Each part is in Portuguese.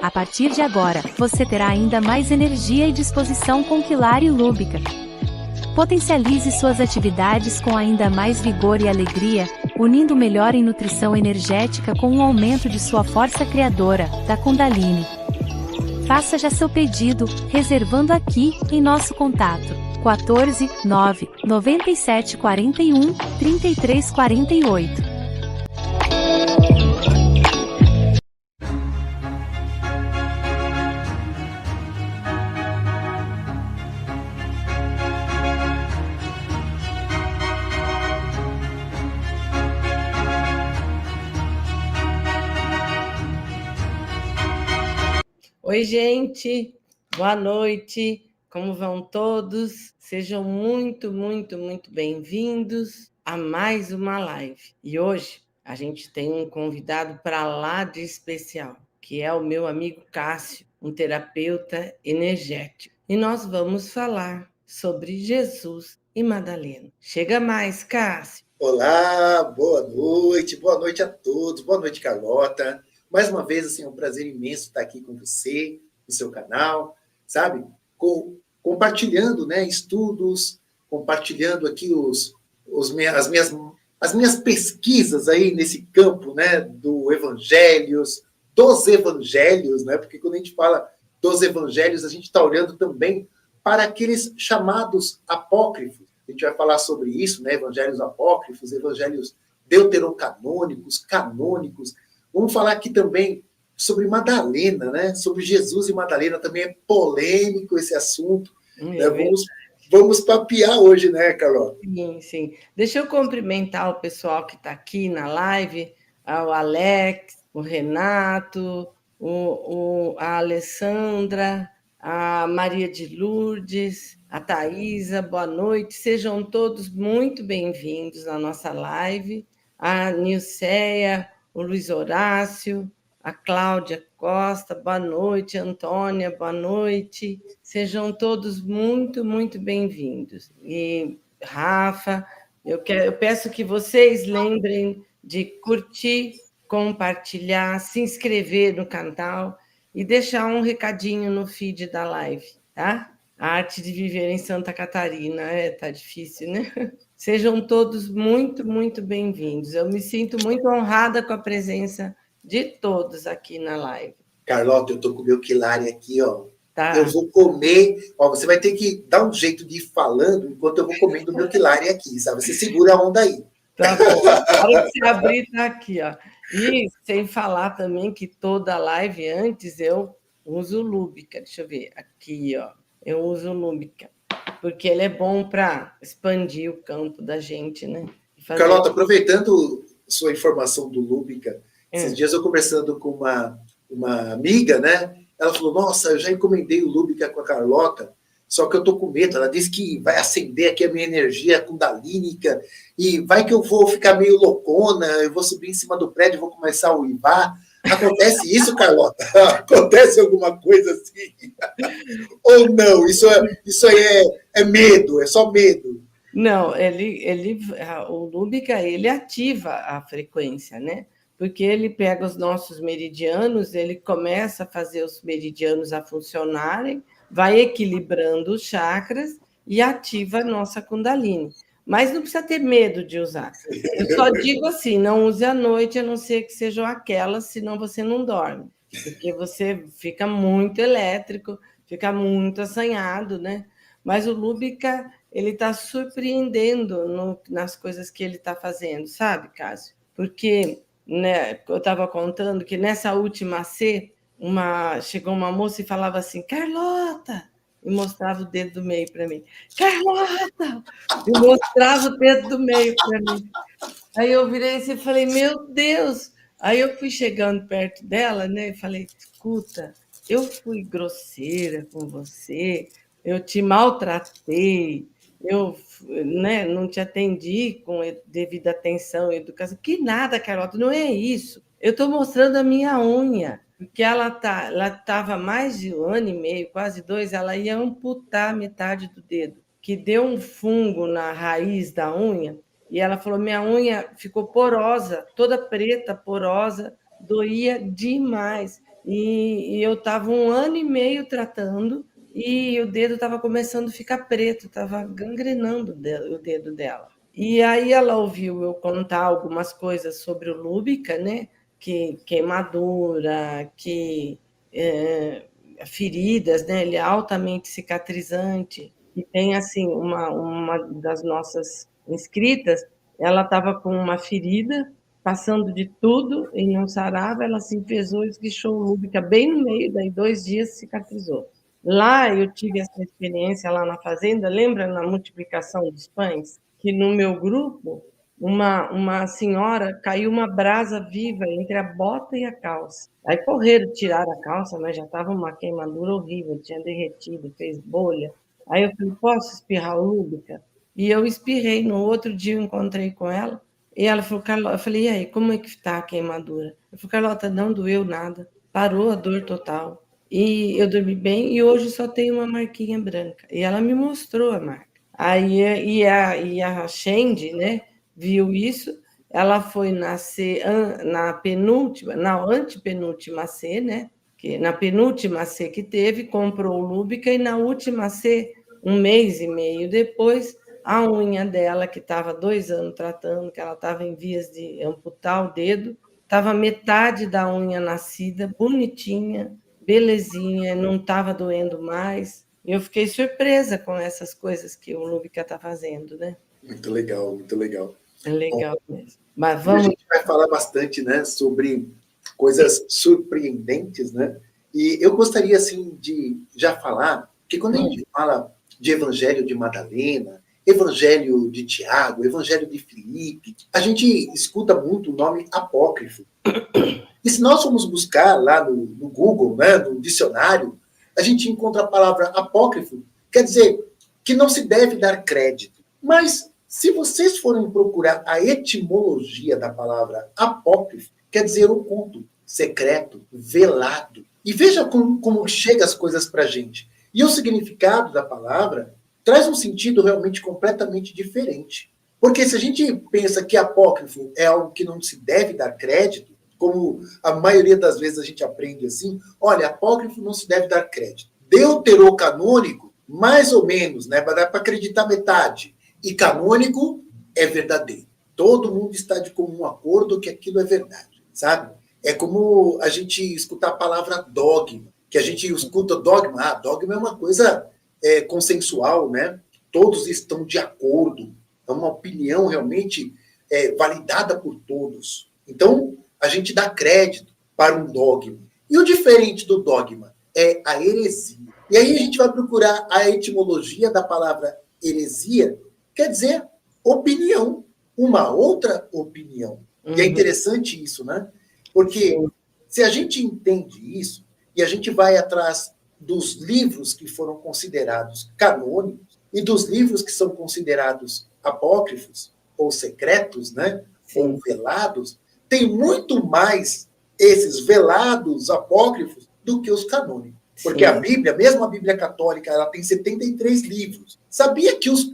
A partir de agora, você terá ainda mais energia e disposição com Quilari Lúbica. Potencialize suas atividades com ainda mais vigor e alegria, unindo melhor em nutrição energética com um aumento de sua força criadora, da Kundalini. Faça já seu pedido, reservando aqui, em nosso contato, 14 9 97 41 33 48. Oi, gente, boa noite, como vão todos? Sejam muito bem-vindos a mais uma live. E hoje a gente tem um convidado para lá de especial, que é o meu amigo Cássio, um terapeuta energético. E nós vamos falar sobre Jesus e Madalena. Chega mais, Cássio. Olá, boa noite a todos, boa noite, Carlota. Mais uma vez, assim, é um prazer imenso estar aqui com você, no seu canal, sabe? Compartilhando, né, estudos, compartilhando aqui as minhas pesquisas aí nesse campo, né, dos evangelhos, né? Porque quando a gente fala dos evangelhos, a gente está olhando também para aqueles chamados apócrifos. A gente vai falar sobre isso, né? Evangelhos apócrifos, evangelhos deuterocanônicos, canônicos. Vamos falar aqui também sobre Madalena, né? Sobre Jesus e Madalena, também é polêmico esse assunto. Né? Vamos papear hoje, né, Carol? Sim. Deixa eu cumprimentar o pessoal que está aqui na live, o Alex, o Renato, a Alessandra, a Maria de Lourdes, a Thaisa, boa noite. Sejam todos muito bem-vindos na nossa live. A Nilceia, o Luiz Horácio, a Cláudia Costa, boa noite, Antônia, boa noite. Sejam todos muito bem-vindos. E Rafa, eu peço que vocês lembrem de curtir, compartilhar, se inscrever no canal e deixar um recadinho no feed da live, tá? A arte de viver em Santa Catarina, tá difícil, né? Sejam todos muito bem-vindos. Eu me sinto muito honrada com a presença de todos aqui na live. Carlota, eu estou com o meu Quilari aqui, ó. Tá. Eu vou comer. Ó, você vai ter que dar um jeito de ir falando enquanto eu vou comendo o meu Quilari aqui, sabe? Você segura a onda aí. Tá bom. A hora que você abrir, tá aqui, ó. E sem falar também que toda live antes eu uso Lúbica. Deixa eu ver. Aqui, ó. Eu uso Lúbica. Porque ele é bom para expandir o campo da gente, né? Carlota, aproveitando sua informação do Lúbica, esses dias eu conversando com uma amiga, né? Ela falou, nossa, eu já encomendei o Lúbica com a Carlota, só que eu tô com medo. Ela disse que vai acender aqui a minha energia kundalínica e vai que eu vou ficar meio loucona, eu vou subir em cima do prédio, vou começar a uivar. Acontece isso, Carlota? Acontece alguma coisa assim? Ou não? Isso aí é medo, é só medo. Não, o Lúbica, ele ativa a frequência, né? Porque ele pega os nossos meridianos, ele começa a fazer os meridianos a funcionarem, vai equilibrando os chakras e ativa a nossa Kundalini. Mas não precisa ter medo de usar. Eu só digo assim, não use à noite, a não ser que sejam aquelas, senão você não dorme. Porque você fica muito elétrico, fica muito assanhado, né? Mas o Lúbica, ele está surpreendendo nas coisas que ele está fazendo, sabe, Cássio? Porque, né, eu estava contando que nessa última C, chegou uma moça e falava assim, Carlota, e mostrava o dedo do meio para mim. Carlota! E mostrava o dedo do meio para mim. Aí eu virei assim e falei, meu Deus! Aí eu fui chegando perto dela, né, e falei, escuta, eu fui grosseira com você, eu te maltratei, eu, né, não te atendi com devida atenção e educação. Que nada, Carlota, não é isso. Eu estou mostrando a minha unha, porque ela estava mais de 1 ano e meio, quase 2, ela ia amputar metade do dedo, que deu um fungo na raiz da unha, e ela falou, minha unha ficou porosa, toda preta, porosa, doía demais. e eu estava 1 ano e meio tratando, e o dedo estava começando a ficar preto, estava gangrenando o dedo dela. E aí ela ouviu eu contar algumas coisas sobre o Lúbica, né? Que queimadura, que feridas, né? Ele é altamente cicatrizante. E tem, assim, uma das nossas inscritas, ela estava com uma ferida, passando de tudo e não sarava, ela se enfesou e esguichou o Lúbica bem no meio, daí 2 dias cicatrizou. Lá eu tive essa experiência lá na fazenda, lembra na multiplicação dos pães? Que no meu grupo, uma senhora caiu uma brasa viva entre a bota e a calça. Aí correram, tiraram a calça, mas já estava uma queimadura horrível, tinha derretido, fez bolha. Aí eu falei, posso espirrar o Lúbica? E eu espirrei. No outro dia eu encontrei com ela, e ela falou, Carlota, eu falei, e aí, como é que está a queimadura? Eu falei, Carlota, não doeu nada, parou a dor total. E eu dormi bem, e hoje só tem uma marquinha branca. E ela me mostrou a marca. Aí, a Shendi, né, viu isso, ela foi na penúltima, na antepenúltima C, né, que na penúltima C que teve, comprou o Lúbica, e na última C, 1 mês e meio depois, a unha dela, que estava 2 anos tratando, que ela estava em vias de amputar o dedo, estava metade da unha nascida, bonitinha, belezinha, não estava doendo mais. Eu fiquei surpresa com essas coisas que o Lúbica está fazendo, né? Muito legal, muito legal. É legal mesmo. Mas A vamos. gente vai falar bastante, né, sobre coisas surpreendentes, né? E eu gostaria, assim, de já falar que quando a gente fala de Evangelho de Madalena, Evangelho de Tiago, Evangelho de Filipe, a gente escuta muito o nome apócrifo. E se nós formos buscar lá no Google, né, no dicionário, a gente encontra a palavra apócrifo, quer dizer que não se deve dar crédito. Mas, se vocês forem procurar a etimologia da palavra apócrifo, quer dizer oculto, secreto, velado. E veja como chega as coisas para a gente. E o significado da palavra traz um sentido realmente completamente diferente. Porque se a gente pensa que apócrifo é algo que não se deve dar crédito, como a maioria das vezes a gente aprende assim, olha, apócrifo não se deve dar crédito. Deuterocanônico, mais ou menos, né? Vai dar para acreditar metade. E canônico é verdadeiro. Todo mundo está de comum acordo que aquilo é verdade, sabe? É como a gente escutar a palavra dogma, que a gente escuta dogma. Ah, dogma é uma coisa consensual, né? Todos estão de acordo. É uma opinião realmente validada por todos. Então, a gente dá crédito para um dogma. E o diferente do dogma é a heresia. E aí a gente vai procurar a etimologia da palavra heresia, quer dizer opinião, uma outra opinião. E é interessante isso, né? Porque se a gente entende isso, e a gente vai atrás dos livros que foram considerados canônicos, e dos livros que são considerados apócrifos, ou secretos, né? Ou velados, tem muito mais esses velados apócrifos do que os canônicos. Porque a Bíblia, mesmo a Bíblia católica, ela tem 73 livros. Sabia que os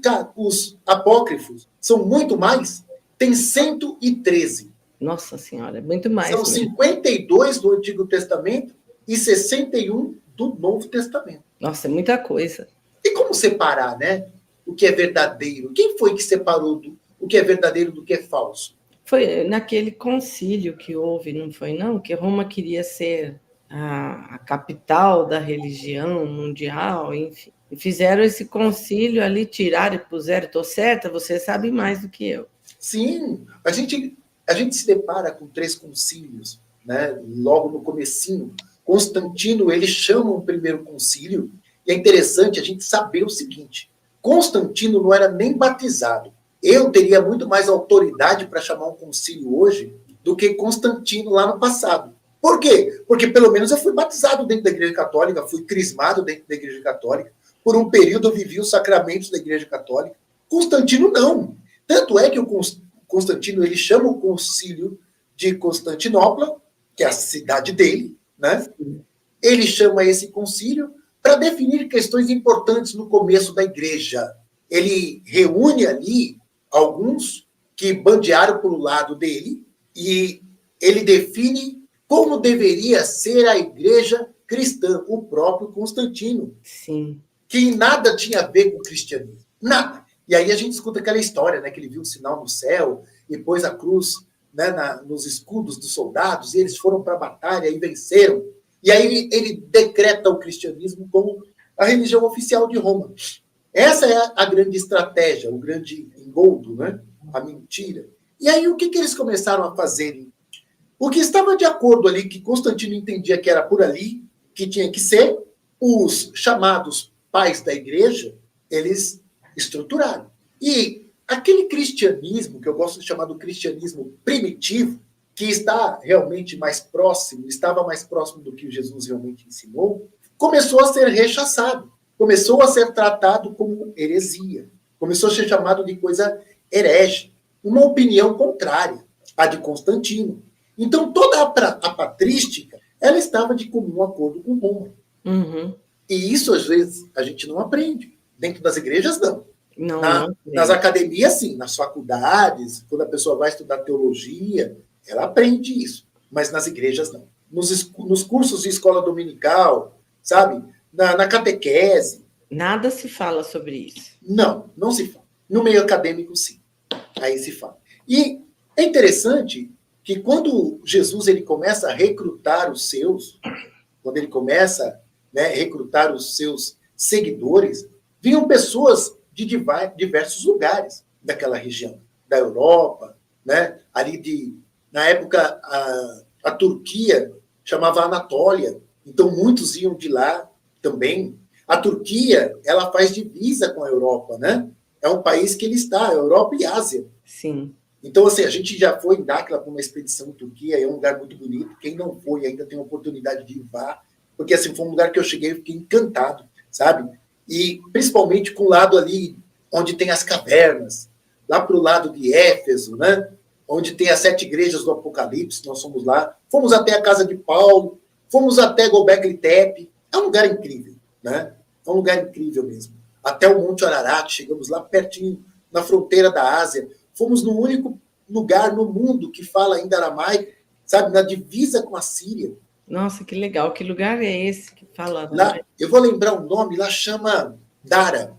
apócrifos são muito mais? Tem 113. Nossa Senhora, é muito mais. São 52 do Antigo Testamento e 61 do Novo Testamento. Nossa, é muita coisa. E como separar, né? O que é verdadeiro? Quem foi que separou o que é verdadeiro do que é falso? Foi naquele concílio que houve, não foi não? Que Roma queria ser a capital da religião mundial, enfim. E fizeram esse concílio ali, tiraram e puseram. Estou certa? Você sabe mais do que eu. Sim, a gente se depara com 3 concílios, né? Logo no comecinho. Constantino, ele chama um primeiro concílio, e é interessante a gente saber o seguinte, Constantino não era nem batizado. Eu teria muito mais autoridade para chamar um concílio hoje do que Constantino lá no passado. Por quê? Porque pelo menos eu fui batizado dentro da Igreja Católica, fui crismado dentro da Igreja Católica, por um período eu vivi os sacramentos da Igreja Católica. Constantino não. Tanto é que o Constantino ele chama o concílio de Constantinopla, que é a cidade dele, né? Ele chama esse concílio para definir questões importantes no começo da Igreja. Ele reúne ali alguns que bandearam para o lado dele e ele define como deveria ser a igreja cristã, o próprio Constantino. Sim. Que nada tinha a ver com o cristianismo. Nada. E aí a gente escuta aquela história, né, que ele viu um sinal no céu e pôs a cruz, né, nos escudos dos soldados, e eles foram para a batalha e venceram. E aí ele decreta o cristianismo como a religião oficial de Roma. Essa é a grande estratégia, o grande engodo, né? A mentira. E aí o que eles começaram a fazer? O que estava de acordo ali, que Constantino entendia que era por ali, que tinha que ser, os chamados pais da igreja, eles estruturaram. E aquele cristianismo, que eu gosto de chamar do cristianismo primitivo, que está realmente mais próximo, estava mais próximo do que Jesus realmente ensinou, começou a ser rechaçado, começou a ser tratado como heresia, começou a ser chamado de coisa herege, uma opinião contrária à de Constantino. Então, toda a patrística, ela estava de comum acordo com Roma. Uhum. E isso, às vezes, a gente não aprende. Dentro das igrejas, não. Não, nas academias, sim. Nas faculdades, quando a pessoa vai estudar teologia, ela aprende isso. Mas nas igrejas, não. Nos cursos de escola dominical, sabe? Na catequese. Nada se fala sobre isso. Não se fala. No meio acadêmico, sim. Aí se fala. E é interessante que quando Jesus ele começa a recrutar os seus, quando ele começa, né, a recrutar os seus seguidores, vinham pessoas de diversos lugares daquela região, da Europa, né, na época a Turquia chamava Anatólia, então muitos iam de lá também. A Turquia, ela faz divisa com a Europa, né? É um país que ele está, Europa e Ásia. Sim. Então, assim, a gente já foi em Dáquila para uma expedição em Turquia, é um lugar muito bonito. Quem não foi ainda tem a oportunidade de ir lá, porque, assim, foi um lugar que eu cheguei e fiquei encantado, sabe? E, principalmente, com o lado ali onde tem as cavernas, lá para o lado de Éfeso, né? Onde tem as 7 igrejas do Apocalipse, nós fomos lá. Fomos até a casa de Paulo, fomos até Göbekli Tepe. É um lugar incrível, né? É um lugar incrível mesmo. Até o Monte Ararat, chegamos lá pertinho, na fronteira da Ásia. Fomos no único lugar no mundo que fala ainda aramaico, sabe? Na divisa com a Síria. Nossa, que legal. Que lugar é esse que fala? Lá, eu vou lembrar o nome, lá chama Dara.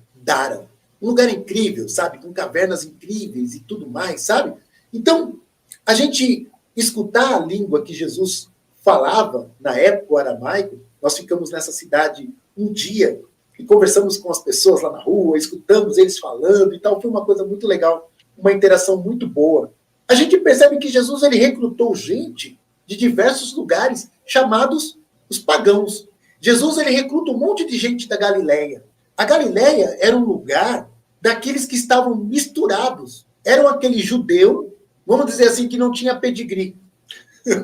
Um lugar incrível, sabe? Com cavernas incríveis e tudo mais, sabe? Então, a gente escutar a língua que Jesus falava, na época, o aramaico, nós ficamos nessa cidade um dia e conversamos com as pessoas lá na rua, escutamos eles falando e tal. Foi uma coisa muito legal, uma interação muito boa. A gente percebe que Jesus ele recrutou gente de diversos lugares, chamados os pagãos. Jesus ele recruta um monte de gente da Galileia. A Galileia era um lugar daqueles que estavam misturados. Eram aquele judeu, vamos dizer assim, que não tinha pedigree.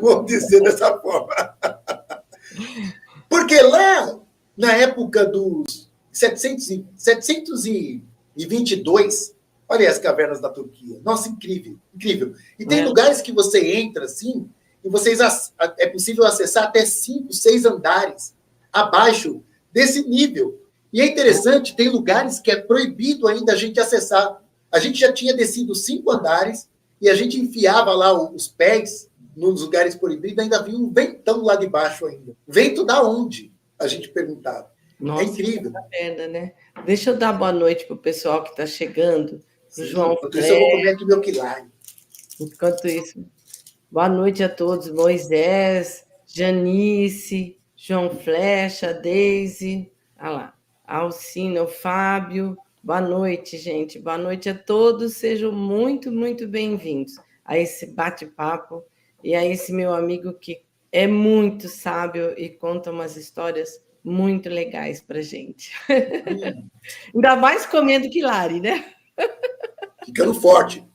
Vamos dizer dessa forma. Porque lá, na época dos 722, olha as cavernas da Turquia. Nossa, incrível, incrível. E tem lugares que você entra assim, e é possível acessar até 5, 6 andares abaixo desse nível. E é interessante, tem lugares que é proibido ainda a gente acessar. A gente já tinha descido 5 andares e a gente enfiava lá os pés nos lugares proibidos, ainda vinha um ventão lá de baixo ainda. Vento da onde? A gente perguntava. Nossa, é incrível. Pena, né? Deixa eu dar boa noite para o pessoal que está chegando. Sim, João enquanto isso, eu vou comer aqui meu quilário. Enquanto isso, boa noite a todos. Moisés, Janice, João Flecha, Deise, olha lá, Alcina, o Fábio. Boa noite, gente. Boa noite a todos. Sejam muito, muito bem-vindos a esse bate-papo e a esse meu amigo que é muito sábio e conta umas histórias muito legais para gente. Ainda mais comendo quilari, né? Ficando forte.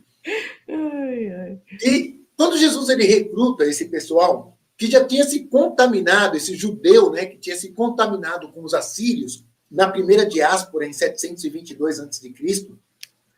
Ai, ai. E quando Jesus ele recruta esse pessoal que já tinha se contaminado, esse judeu, né, que tinha se contaminado com os assírios na primeira diáspora em 722 a.C.,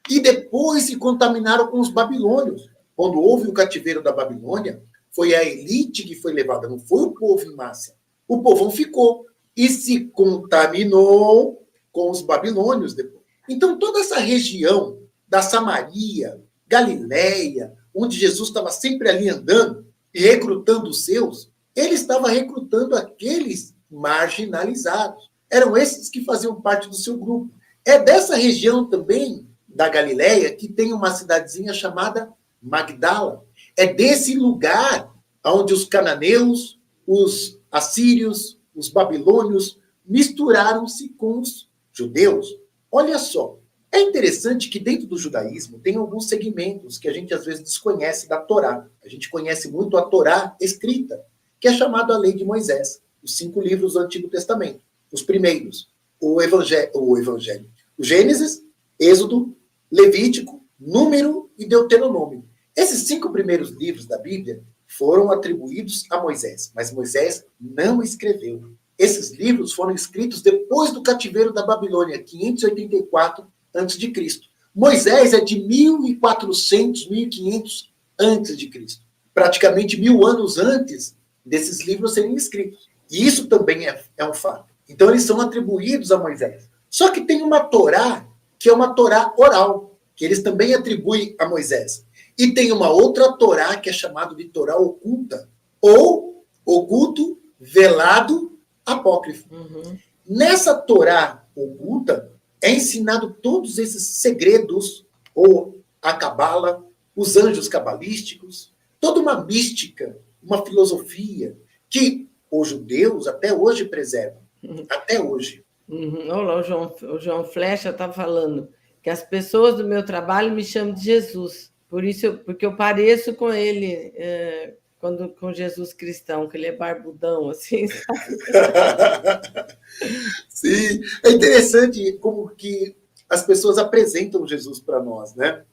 e depois se contaminaram com os babilônios. Quando houve o cativeiro da Babilônia, foi a elite que foi levada, não foi o povo em massa. O povão ficou e se contaminou com os babilônios depois. Então, toda essa região da Samaria, Galileia, onde Jesus estava sempre ali andando e recrutando os seus, ele estava recrutando aqueles marginalizados. Eram esses que faziam parte do seu grupo. É dessa região também da Galileia que tem uma cidadezinha chamada Magdala. É desse lugar onde os cananeus, os assírios, os babilônios misturaram-se com os judeus. Olha só, é interessante que dentro do judaísmo tem alguns segmentos que a gente às vezes desconhece da Torá. A gente conhece muito a Torá escrita, que é chamada a Lei de Moisés, os 5 livros do Antigo Testamento. Os primeiros, o Evangelho, o Gênesis, Êxodo, Levítico, Número e Deuteronômio. Esses 5 primeiros livros da Bíblia foram atribuídos a Moisés, mas Moisés não escreveu. Esses livros foram escritos depois do cativeiro da Babilônia, 584 a.C. Moisés é de 1400, 1500 a.C., praticamente 1000 anos antes desses livros serem escritos. E isso também é um fato. Então, eles são atribuídos a Moisés. Só que tem uma Torá, que é uma Torá oral, que eles também atribuem a Moisés. E tem uma outra Torá, que é chamada de Torá oculta, ou oculto, velado, apócrifo. Nessa Torá oculta, é ensinado todos esses segredos, ou a cabala, os anjos cabalísticos, toda uma mística, uma filosofia, que os judeus até hoje preservam. Até hoje. Olha, o João Flecha está falando que as pessoas do meu trabalho me chamam de Jesus. Porque eu pareço com ele, com Jesus cristão, que ele é barbudão, assim, sabe? Sim, é interessante como que as pessoas apresentam Jesus para nós, né?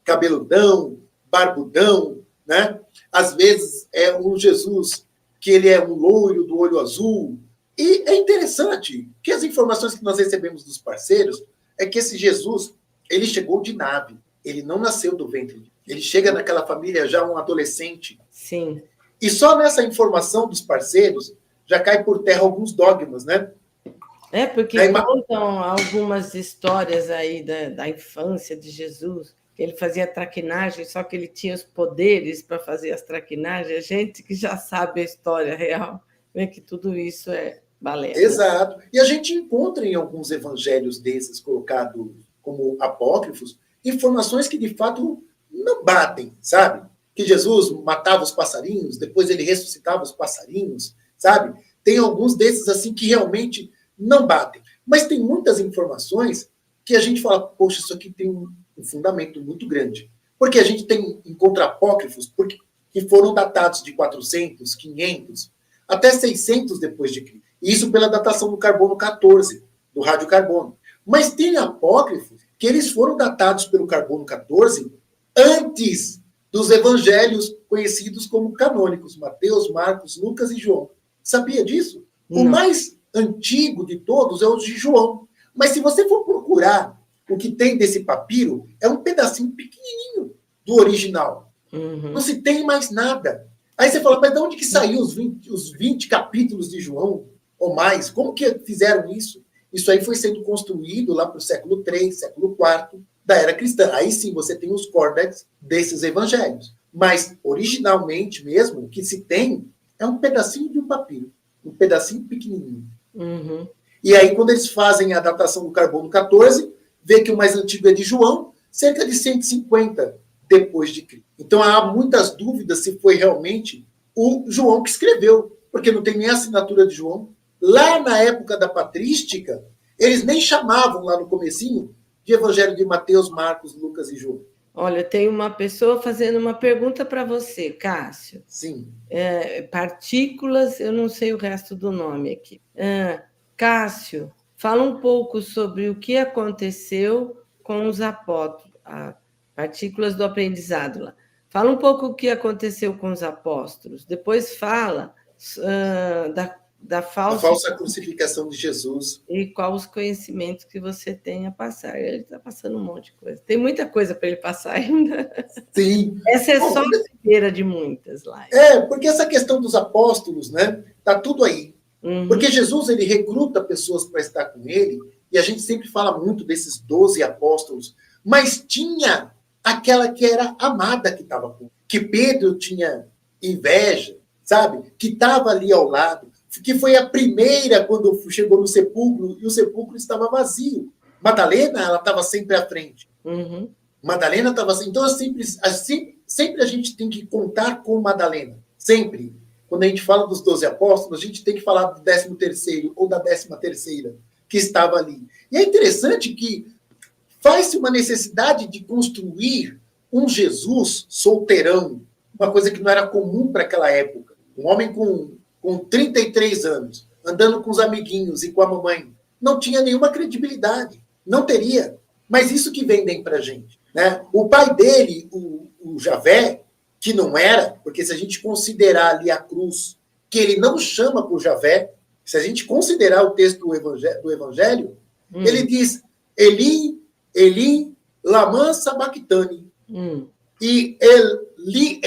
Cabeludão, barbudão, né? Às vezes é um Jesus que ele é um loiro do olho azul. E é interessante que as informações que nós recebemos dos parceiros é que esse Jesus, ele chegou de nave, ele não nasceu do ventre. Ele chega naquela família já um adolescente. Sim. E só nessa informação dos parceiros já cai por terra alguns dogmas, né? Porque contam algumas histórias aí da infância de Jesus, que ele fazia traquinagem, só que ele tinha os poderes para fazer as traquinagens. A gente que já sabe a história real, vê que tudo isso é balela. Exato. Né? E a gente encontra em alguns evangelhos desses, colocados como apócrifos, informações que de fato não batem, sabe? Que Jesus matava os passarinhos, depois ele ressuscitava os passarinhos, sabe? Tem alguns desses assim que realmente não batem. Mas tem muitas informações que a gente fala, poxa, isso aqui tem um fundamento muito grande. Porque a gente encontra apócrifos que foram datados de 400, 500, até 600 depois de Cristo. Isso pela datação do carbono 14, do radiocarbono. Mas tem apócrifos que eles foram datados pelo carbono 14 antes dos evangelhos conhecidos como canônicos, Mateus, Marcos, Lucas e João. Sabia disso? Não. O mais antigo de todos é o de João. Mas se você for procurar o que tem desse papiro, é um pedacinho pequenininho do original. Não se tem mais nada. Aí você fala, mas de onde que saiu os 20 capítulos de João ou mais? Como que fizeram isso? Isso aí foi sendo construído lá para o século III, século IV da era cristã. Aí sim você tem os córdex desses evangelhos. Mas, originalmente mesmo, o que se tem é um pedacinho de um papiro. Um pedacinho pequenininho. E aí, quando eles fazem a datação do carbono 14, vê que o mais antigo é de João, cerca de 150 depois de Cristo. Então, há muitas dúvidas se foi realmente o João que escreveu, porque não tem nem a assinatura de João. Lá na época da patrística, eles nem chamavam lá no comecinho de Evangelho de Mateus, Marcos, Lucas e João. Olha, tem uma pessoa fazendo uma pergunta para você, Cássio. Sim. Partículas, eu não sei o resto do nome aqui. Cássio, fala um pouco sobre o que aconteceu com os apóstolos, partículas do aprendizado lá. Fala um pouco o que aconteceu com os apóstolos. Depois fala da falsa crucificação de Jesus. E quais os conhecimentos que você tem a passar. Ele está passando um monte de coisa. Tem muita coisa para ele passar ainda. Sim. Essa é só a primeira de muitas lá. Porque essa questão dos apóstolos, né? Tá tudo aí. Porque Jesus, ele recruta pessoas para estar com ele, e a gente sempre fala muito desses 12 apóstolos, mas tinha aquela que era amada que estava com ele, que Pedro tinha inveja, sabe? Que estava ali ao lado, que foi a primeira quando chegou no sepulcro e o sepulcro estava vazio. Madalena, ela estava sempre à frente. Uhum. Madalena estava assim. Então, sempre a gente tem que contar com Madalena. Sempre. Quando a gente fala dos 12 apóstolos, a gente tem que falar do 13º ou da 13ª que estava ali. E é interessante que faz-se uma necessidade de construir um Jesus solteirão, uma coisa que não era comum para aquela época. Um homem com 33 anos, andando com os amiguinhos e com a mamãe, não tinha nenhuma credibilidade. Não teria. Mas isso que vendem para a gente. Né? O pai dele, o Javé, que não era, porque se a gente considerar ali a cruz, que ele não chama por Javé, se a gente considerar o texto do Evangelho, ele diz, Eli, Eli, lama sabachthani. E Eli,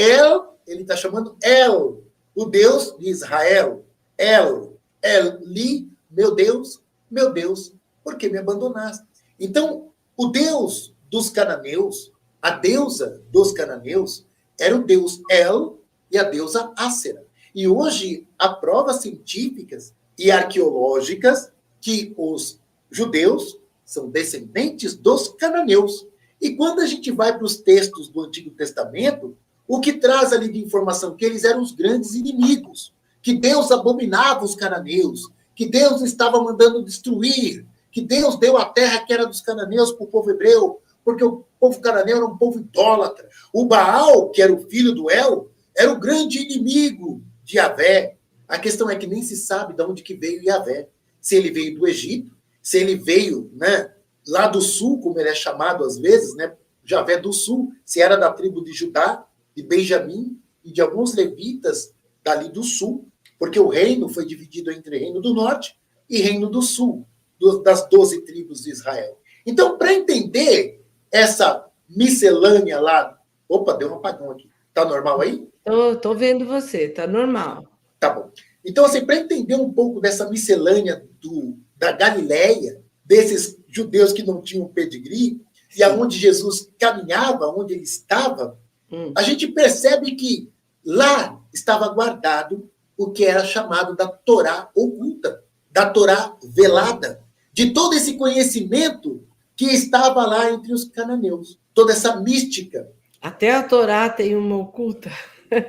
ele está chamando El, o Deus de Israel. Eli, meu Deus, por que me abandonaste? Então, o Deus dos cananeus, a deusa dos cananeus, era o deus El e a deusa Ácera. E hoje há provas científicas e arqueológicas que os judeus são descendentes dos cananeus. E quando a gente vai para os textos do Antigo Testamento, o que traz ali de informação? Que eles eram os grandes inimigos, que Deus abominava os cananeus, que Deus estava mandando destruir, que Deus deu a terra que era dos cananeus para o povo hebreu, porque o povo cananeu era um povo idólatra. O Baal, que era o filho do El, era o grande inimigo de Yahvé. A questão é que nem se sabe de onde que veio Yahvé. Se ele veio do Egito, se ele veio, né, lá do sul, como ele é chamado às vezes, né, Yahvé do sul, se era da tribo de Judá, de Benjamim e de alguns levitas dali do sul, porque o reino foi dividido entre reino do norte e reino do sul, das 12 tribos de Israel. Então, para entender essa miscelânea lá... Opa, deu um apagão aqui. Tá normal aí? Tô vendo você, tá normal. Tá bom. Então, assim, para entender um pouco dessa miscelânea da Galileia, desses judeus que não tinham pedigree, e aonde Jesus caminhava, onde ele estava, a gente percebe que lá estava guardado o que era chamado da Torá oculta, da Torá velada, de todo esse conhecimento que estava lá entre os cananeus, toda essa mística. Até a Torá tem uma oculta.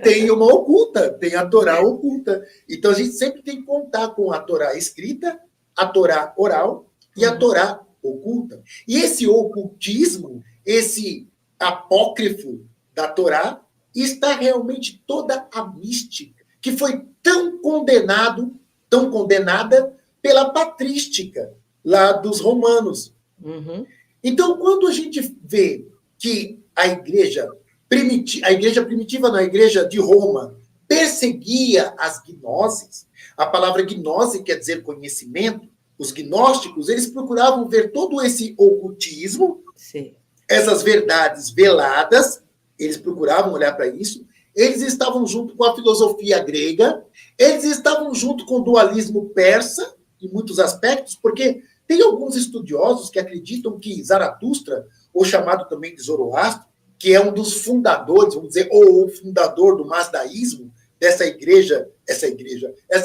Tem uma oculta, tem a Torá oculta. Então, a gente sempre tem que contar com a Torá escrita, a Torá oral e a Torá oculta. E esse ocultismo, esse apócrifo da Torá, está realmente toda a mística, que foi tão condenada pela patrística lá dos romanos. Então, quando a gente vê que a igreja primitiva, não, a igreja de Roma, perseguia as gnoses, a palavra gnose quer dizer conhecimento, os gnósticos, eles procuravam ver todo esse ocultismo, sim, essas verdades veladas, eles procuravam olhar para isso, eles estavam junto com a filosofia grega, eles estavam junto com o dualismo persa, em muitos aspectos, porque tem alguns estudiosos que acreditam que Zaratustra, ou chamado também de Zoroastro, que é um dos fundadores, vamos dizer, ou o fundador do masdaísmo, essa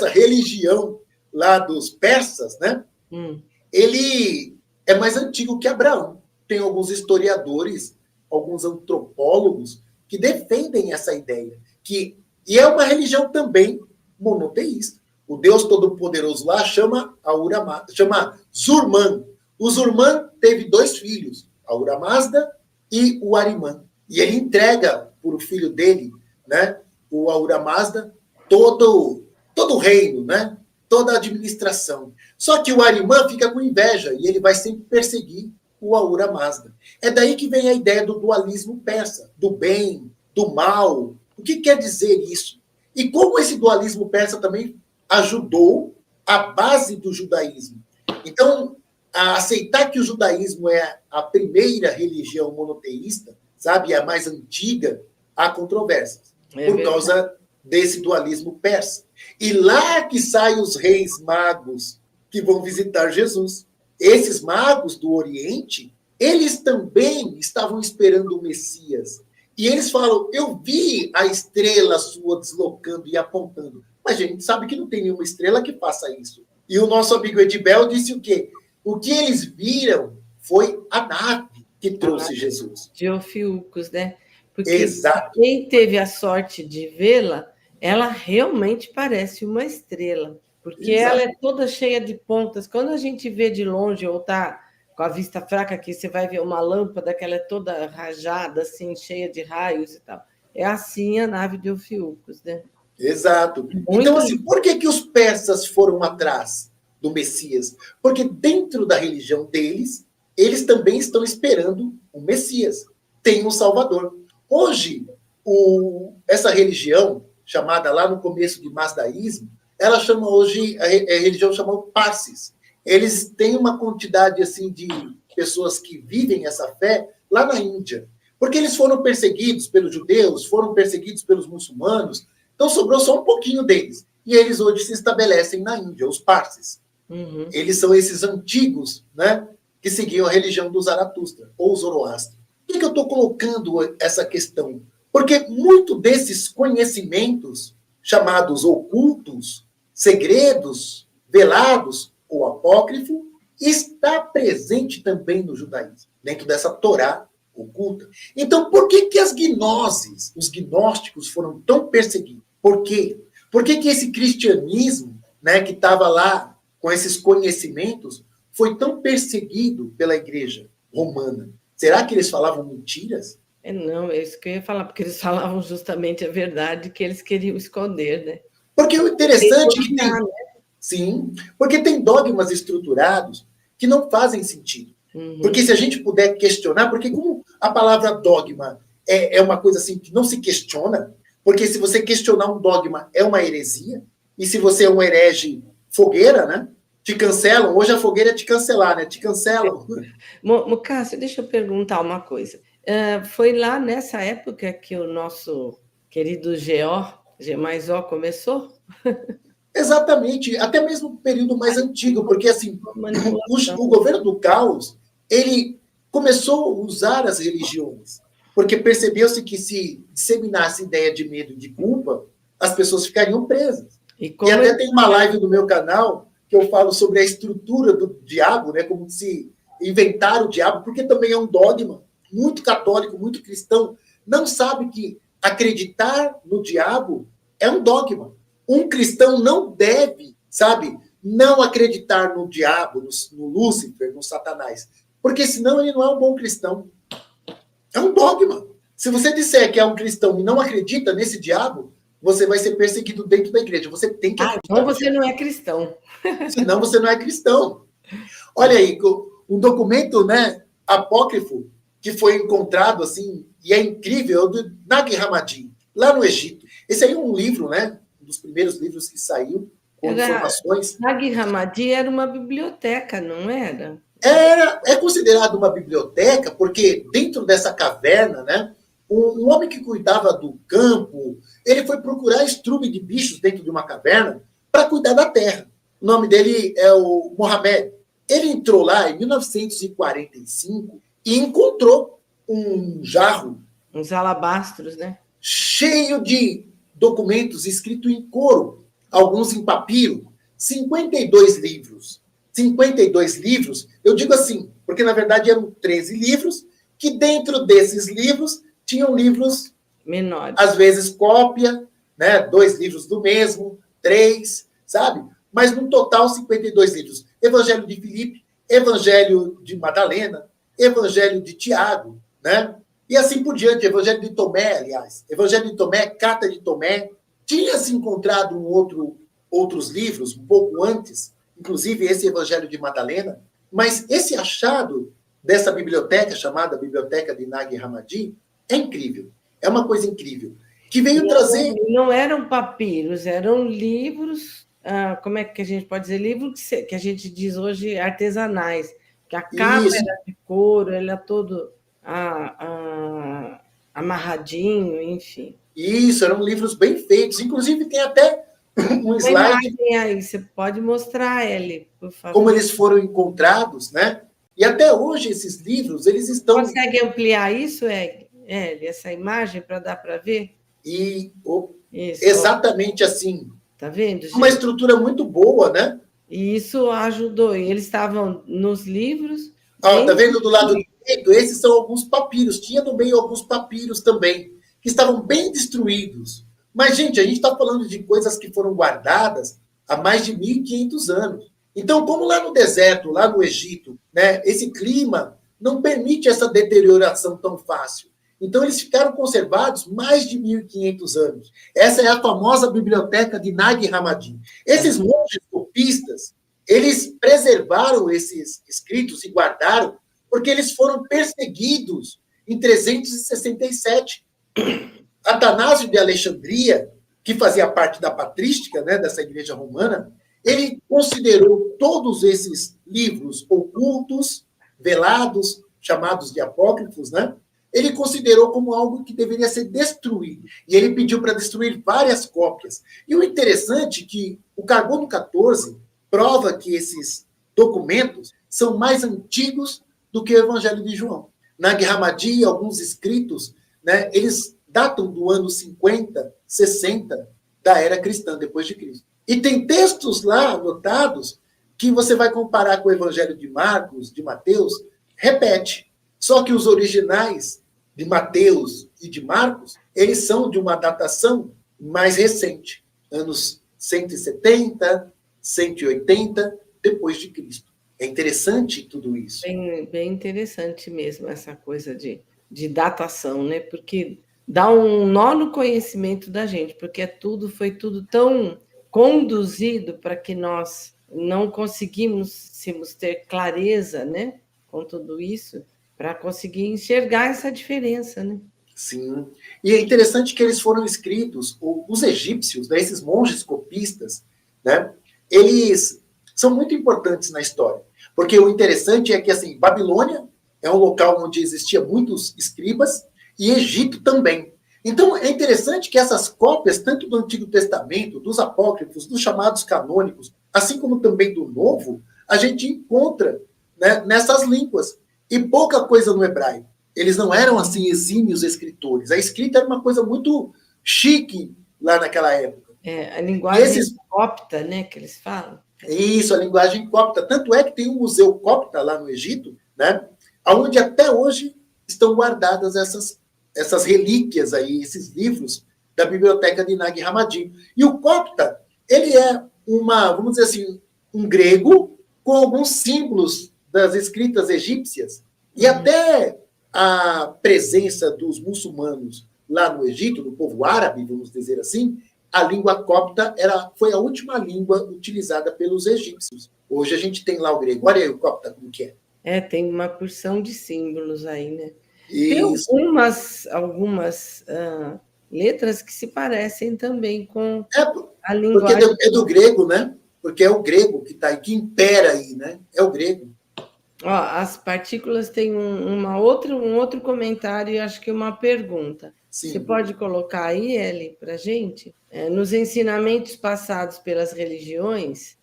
religião lá dos persas, né? Ele é mais antigo que Abraão. Tem alguns historiadores, alguns antropólogos que defendem essa ideia, e é uma religião também monoteísta. O Deus Todo-Poderoso lá chama Zurman. O Zurman teve 2 filhos, a Ahura Mazda e o Ahriman. E ele entrega para o filho dele, né, o Ahura Mazda, todo o reino, né, toda a administração. Só que o Ahriman fica com inveja e ele vai sempre perseguir o Ahura Mazda. É daí que vem a ideia do dualismo persa, do bem, do mal. O que quer dizer isso? E como esse dualismo persa também ajudou a base do judaísmo. Então, a aceitar que o judaísmo é a primeira religião monoteísta, sabe, a mais antiga, há controvérsias, por causa desse dualismo persa. E lá que saem os reis magos que vão visitar Jesus. Esses magos do Oriente, eles também estavam esperando o Messias. E eles falam, eu vi a estrela sua deslocando e apontando. Mas a gente sabe que não tem nenhuma estrela que faça isso. E o nosso amigo Edibel disse o quê? O que eles viram foi a nave que trouxe Jesus. De Ophiuchus, né? Porque Exato. quem teve a sorte de vê-la, ela realmente parece uma estrela. Porque Exato. ela é toda cheia de pontas. Quando a gente vê de longe ou está com a vista fraca, que você vai ver uma lâmpada que ela é toda rajada, assim, cheia de raios e tal. É assim a nave de Ophiuchus, né? Exato. Então, assim, por que os persas foram atrás do Messias? Porque dentro da religião deles, eles também estão esperando um Messias. Tem um Salvador. Hoje, essa religião, chamada lá no começo de Mazdaísmo, ela chama hoje, a religião chamada Parsis. Eles têm uma quantidade assim de pessoas que vivem essa fé lá na Índia. Porque eles foram perseguidos pelos judeus, foram perseguidos pelos muçulmanos, então sobrou só um pouquinho deles. E eles hoje se estabelecem na Índia, os Parsis. Uhum. Eles são esses antigos, né, que seguiam a religião do Zaratustra, ou Zoroastro. Por que eu estou colocando essa questão? Porque muito desses conhecimentos, chamados ocultos, segredos, velados ou apócrifo, está presente também no judaísmo, dentro dessa Torá oculta. Então, por que as gnoses, os gnósticos, foram tão perseguidos? Por quê? Por que esse cristianismo, né, que estava lá com esses conhecimentos, foi tão perseguido pela igreja romana? Será que eles falavam mentiras? Não, é isso que eu ia falar, porque eles falavam justamente a verdade que eles queriam esconder, né? Porque o interessante é que tem... Sim, porque tem dogmas estruturados que não fazem sentido. Uhum. Porque se a gente puder questionar, porque como a palavra dogma é uma coisa assim que não se questiona, porque se você questionar um dogma é uma heresia, e se você é um herege, fogueira, né? Te cancelam. Hoje a fogueira é te cancelar, né? Te cancelam. Cássio, deixa eu perguntar uma coisa. Foi lá nessa época que o nosso querido G+O começou? Exatamente, até mesmo o período mais antigo, porque assim, o governo do caos, ele começou a usar as religiões, porque percebeu-se que se disseminasse ideia de medo e de culpa, as pessoas ficariam presas. E até tem uma live no meu canal que eu falo sobre a estrutura do diabo, né, como se inventar o diabo, porque também é um dogma muito católico, muito cristão, não sabe que acreditar no diabo é um dogma. Um cristão não deve, sabe, não acreditar no diabo, no Lúcifer, no Satanás, porque senão ele não é um bom cristão. É um dogma. Se você disser que é um cristão e não acredita nesse diabo, você vai ser perseguido dentro da igreja. Você tem que acreditar. Então você não é cristão. Senão você não é cristão. Olha aí, um documento, né, apócrifo que foi encontrado, assim, e é incrível, do Nag Hammadi, lá no Egito. Esse aí é um livro, né, um dos primeiros livros que saiu, com informações. Nag Hammadi era uma biblioteca, não era? É considerado uma biblioteca, porque dentro dessa caverna, né, um homem que cuidava do campo, ele foi procurar estrume de bichos dentro de uma caverna para cuidar da terra. O nome dele é o Mohamed. Ele entrou lá em 1945 e encontrou um jarro. Uns alabastros, né? Cheio de documentos escritos em couro, alguns em papiro. 52 livros. 52 livros, eu digo assim, porque na verdade eram 13 livros, que dentro desses livros tinham livros menores. Às vezes cópia, né? 2 livros do mesmo, 3, sabe? Mas no total 52 livros. Evangelho de Filipe, Evangelho de Madalena, Evangelho de Tiago, né? E assim por diante, Evangelho de Tomé, aliás. Evangelho de Tomé, Carta de Tomé. Tinha-se encontrado outros livros, um pouco antes, inclusive esse Evangelho de Madalena, mas esse achado dessa biblioteca, chamada Biblioteca de Nag Hammadi, é incrível. É uma coisa incrível. Que veio trazer... Não eram papiros, eram livros, como é que a gente pode dizer? Livros que a gente diz hoje artesanais, que a capa era de couro, ele é todo amarradinho, enfim. Isso, eram livros bem feitos. Inclusive, tem até um slide... Aí, você pode mostrar ele, por favor. Como eles foram encontrados, né? E até hoje, esses livros, eles estão... Consegue ampliar isso, essa imagem para dar para ver? Isso, exatamente assim. Tá vendo, gente? Uma estrutura muito boa, né? E isso ajudou. E eles estavam nos livros. Tá vendo do lado direito? Esses são alguns papiros. Tinha no meio alguns papiros também, que estavam bem destruídos. Mas, gente, a gente está falando de coisas que foram guardadas há mais de 1.500 anos. Então, como lá no deserto, lá no Egito, né, esse clima não permite essa deterioração tão fácil. Então, eles ficaram conservados mais de 1.500 anos. Essa é a famosa biblioteca de Nag Hammadi. Esses monges copistas, eles preservaram esses escritos e guardaram porque eles foram perseguidos em 367. Atanásio de Alexandria, que fazia parte da patrística, né, dessa igreja romana, ele considerou todos esses livros ocultos, velados, chamados de apócrifos, né? Ele considerou como algo que deveria ser destruído. E ele pediu para destruir várias cópias. E o interessante é que o Carbono 14 prova que esses documentos são mais antigos do que o Evangelho de João. Nag Hammadi, alguns escritos, né, eles datam do ano 50, 60 da era cristã, depois de Cristo. E tem textos lá anotados que você vai comparar com o Evangelho de Marcos, de Mateus, repete. Só que os originais de Mateus e de Marcos, eles são de uma datação mais recente, anos 170, 180 depois de Cristo. É interessante tudo isso. Bem interessante mesmo essa coisa de datação, né? Porque dá um nó no conhecimento da gente, porque foi tudo tão conduzido para que nós não conseguimos ter clareza, né, com tudo isso, para conseguir enxergar essa diferença, né? Sim. E é interessante que eles foram escritos, os egípcios, né, esses monges copistas, né, eles são muito importantes na história. Porque o interessante é que, assim, Babilônia é um local onde existia muitos escribas, e Egito também. Então, é interessante que essas cópias, tanto do Antigo Testamento, dos apócrifos, dos chamados canônicos, assim como também do Novo, a gente encontra, né, nessas línguas. E pouca coisa no hebraico. Eles não eram, assim, exímios escritores. A escrita era uma coisa muito chique lá naquela época. A linguagem copta, né, que eles falam. Isso, a linguagem copta. Tanto é que tem um museu copta lá no Egito, né, onde até hoje estão guardadas essas relíquias aí, esses livros da biblioteca de Nag Hammadi. E o copta, ele é vamos dizer assim, um grego com alguns símbolos das escritas egípcias. E até a presença dos muçulmanos lá no Egito, do povo árabe, vamos dizer assim, a língua copta foi a última língua utilizada pelos egípcios. Hoje a gente tem lá o grego. Olha aí o copta como que é. Tem uma porção de símbolos aí, né? Isso. Tem algumas letras que se parecem também com a linguagem. Porque é do grego, né? Porque é o grego que está aí, que impera aí, né? É o grego. As partículas têm um outro comentário e acho que uma pergunta. Sim. Você pode colocar aí, Eli, para a gente? Nos ensinamentos passados pelas religiões,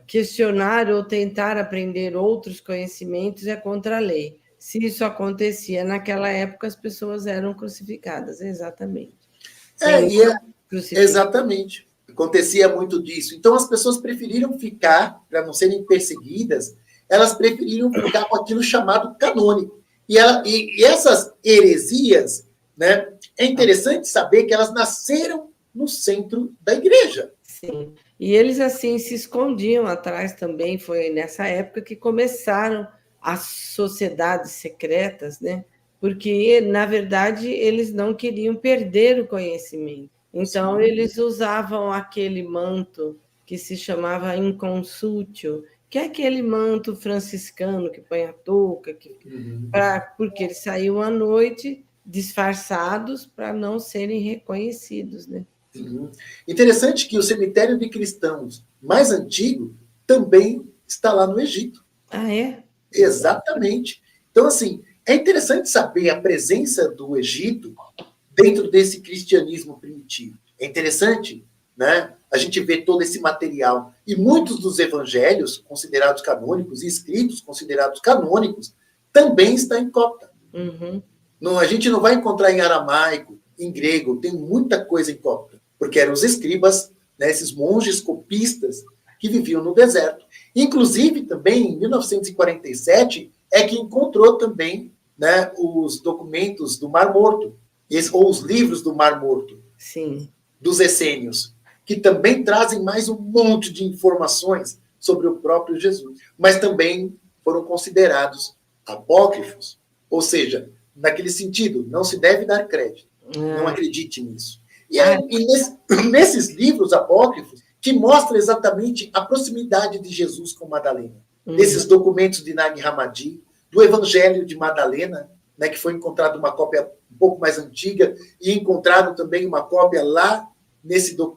questionar ou tentar aprender outros conhecimentos é contra a lei. Se isso acontecia naquela época, as pessoas eram crucificadas, exatamente. Exatamente. Acontecia muito disso. Então, as pessoas preferiram ficar, para não serem perseguidas, elas preferiram ficar com aquilo chamado canônico. E essas heresias, né, é interessante saber que elas nasceram no centro da igreja. Sim. E eles, assim, se escondiam atrás também. Foi nessa época que começaram as sociedades secretas, né? Porque, na verdade, eles não queriam perder o conhecimento. Então, sim, eles usavam aquele manto que se chamava inconsútil, que é aquele manto franciscano que põe a touca, porque eles saíam à noite disfarçados para não serem reconhecidos, né? Interessante que o cemitério de cristãos mais antigo também está lá no Egito. Ah, é? Exatamente. Então, assim, é interessante saber a presença do Egito dentro desse cristianismo primitivo. É interessante, né? A gente vê todo esse material. E muitos dos evangelhos considerados canônicos e escritos considerados canônicos também estão em copta. Não, a gente não vai encontrar em aramaico, em grego, tem muita coisa em cópia, porque eram os escribas, né, esses monges copistas que viviam no deserto. Inclusive, também, em 1947, é que encontrou também, né, os documentos do Mar Morto, ou os livros do Mar Morto, Sim. dos essênios, que também trazem mais um monte de informações sobre o próprio Jesus, mas também foram considerados apócrifos, ou seja, naquele sentido, não se deve dar crédito, não acredite nisso. Nesses livros apócrifos, que mostra exatamente a proximidade de Jesus com Madalena, desses documentos de Nag Hammadi, do Evangelho de Madalena, né, que foi encontrada uma cópia um pouco mais antiga, e encontraram também uma cópia lá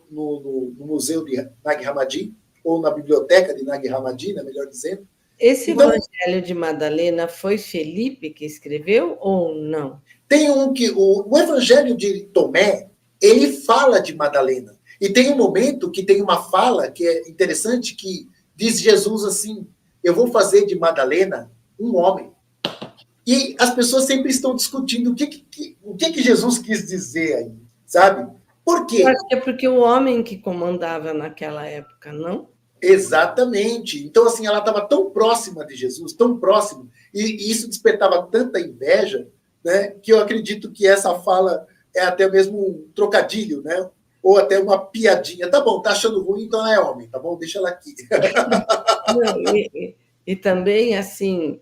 no Museu de Nag Hammadi, ou na biblioteca de Nag Hammadi, né, melhor dizendo. Esse Evangelho de Madalena foi Felipe que escreveu ou não? Tem o Evangelho de Tomé, ele fala de Madalena. E tem um momento que tem uma fala que é interessante, que diz Jesus assim, eu vou fazer de Madalena um homem. E as pessoas sempre estão discutindo o que Jesus quis dizer aí, sabe? Por quê? Eu acho que é porque o homem que comandava naquela época, não? Exatamente. Então, assim, ela estava tão próxima de Jesus, tão próxima, e isso despertava tanta inveja, né, que eu acredito que essa fala é até mesmo um trocadilho, né? Ou até uma piadinha. Tá bom, tá achando ruim, então ela é homem, tá bom? Deixa ela aqui. Não, e também, assim,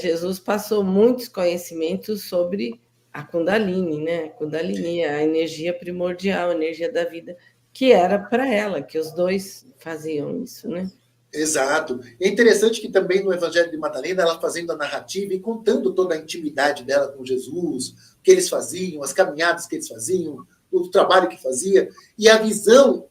Jesus passou muitos conhecimentos sobre a Kundalini, né? Kundalini, a energia primordial, a energia da vida, que era para ela, que os dois faziam isso, né? Exato. É interessante que também no Evangelho de Madalena, ela fazendo a narrativa e contando toda a intimidade dela com Jesus, o que eles faziam, as caminhadas que eles faziam, o trabalho que fazia, e a visão,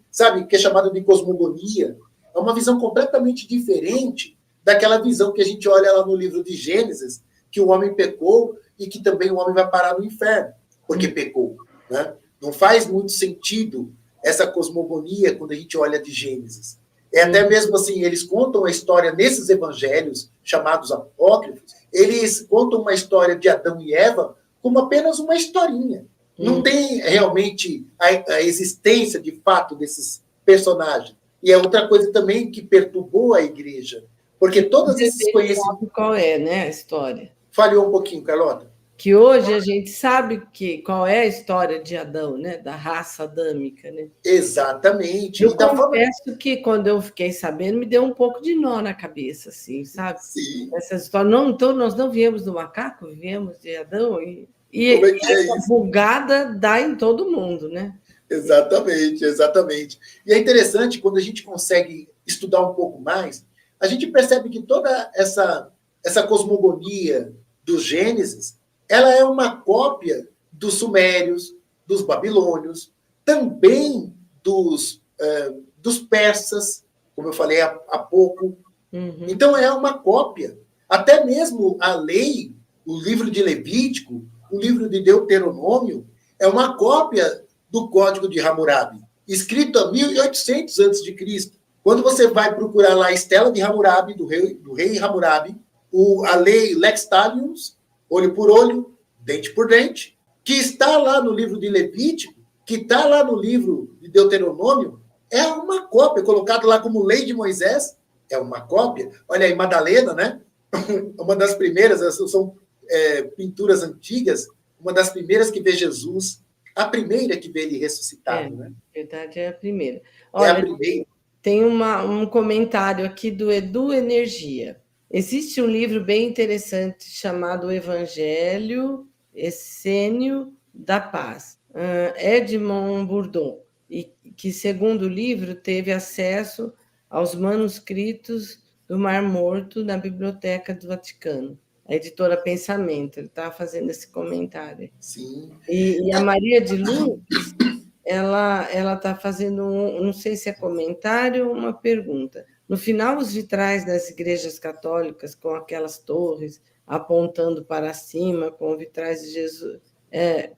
sabe, que é chamada de cosmogonia, é uma visão completamente diferente daquela visão que a gente olha lá no livro de Gênesis, que o homem pecou e que também o homem vai parar no inferno, porque pecou, né? Não faz muito sentido essa cosmogonia quando a gente olha de Gênesis. É até mesmo assim, eles contam a história nesses evangelhos, chamados apócrifos, eles contam uma história de Adão e Eva como apenas uma historinha. Não tem realmente a existência, de fato, desses personagens. E é outra coisa também que perturbou a igreja, porque todos esses conhecimentos... Qual é, né, a história? Falhou um pouquinho, Carlota. Que hoje a gente sabe qual é a história de Adão, né? Da raça adâmica, né? Exatamente. Eu confesso que quando eu fiquei sabendo, me deu um pouco de nó na cabeça, assim, sabe? Sim. Essa história. Não, então, nós não viemos do macaco, viemos de Adão. E como é que essa bugada dá em todo mundo, né? Exatamente, exatamente. E é interessante, quando a gente consegue estudar um pouco mais, a gente percebe que toda essa cosmogonia do Gênesis, ela é uma cópia dos sumérios, dos babilônios, também dos persas, como eu falei há pouco. Uhum. Então, é uma cópia. Até mesmo a lei, o livro de Levítico, o livro de Deuteronômio, é uma cópia do Código de Hammurabi, escrito há 1800 a.C. Quando você vai procurar lá a Estela de Hammurabi, do rei Hammurabi, a lei Lex Talionis, olho por olho, dente por dente, que está lá no livro de Levítico, que está lá no livro de Deuteronômio, é uma cópia, colocado lá como lei de Moisés, é uma cópia. Olha aí, Madalena, né? Uma das primeiras, são pinturas antigas, uma das primeiras que vê Jesus, a primeira que vê ele ressuscitado, né? Na verdade, é a primeira. Olha, é a primeira. Tem um comentário aqui do Edu Energia. Existe um livro bem interessante chamado Evangelho Essênio da Paz, Edmond Bourdon, e que, segundo o livro, teve acesso aos manuscritos do Mar Morto na Biblioteca do Vaticano. A editora Pensamento, ele estava fazendo esse comentário. Sim. E a Maria de Lourdes, ela está fazendo, não sei se é comentário ou uma pergunta. No final, os vitrais das igrejas católicas, com aquelas torres apontando para cima, com vitrais de Jesus,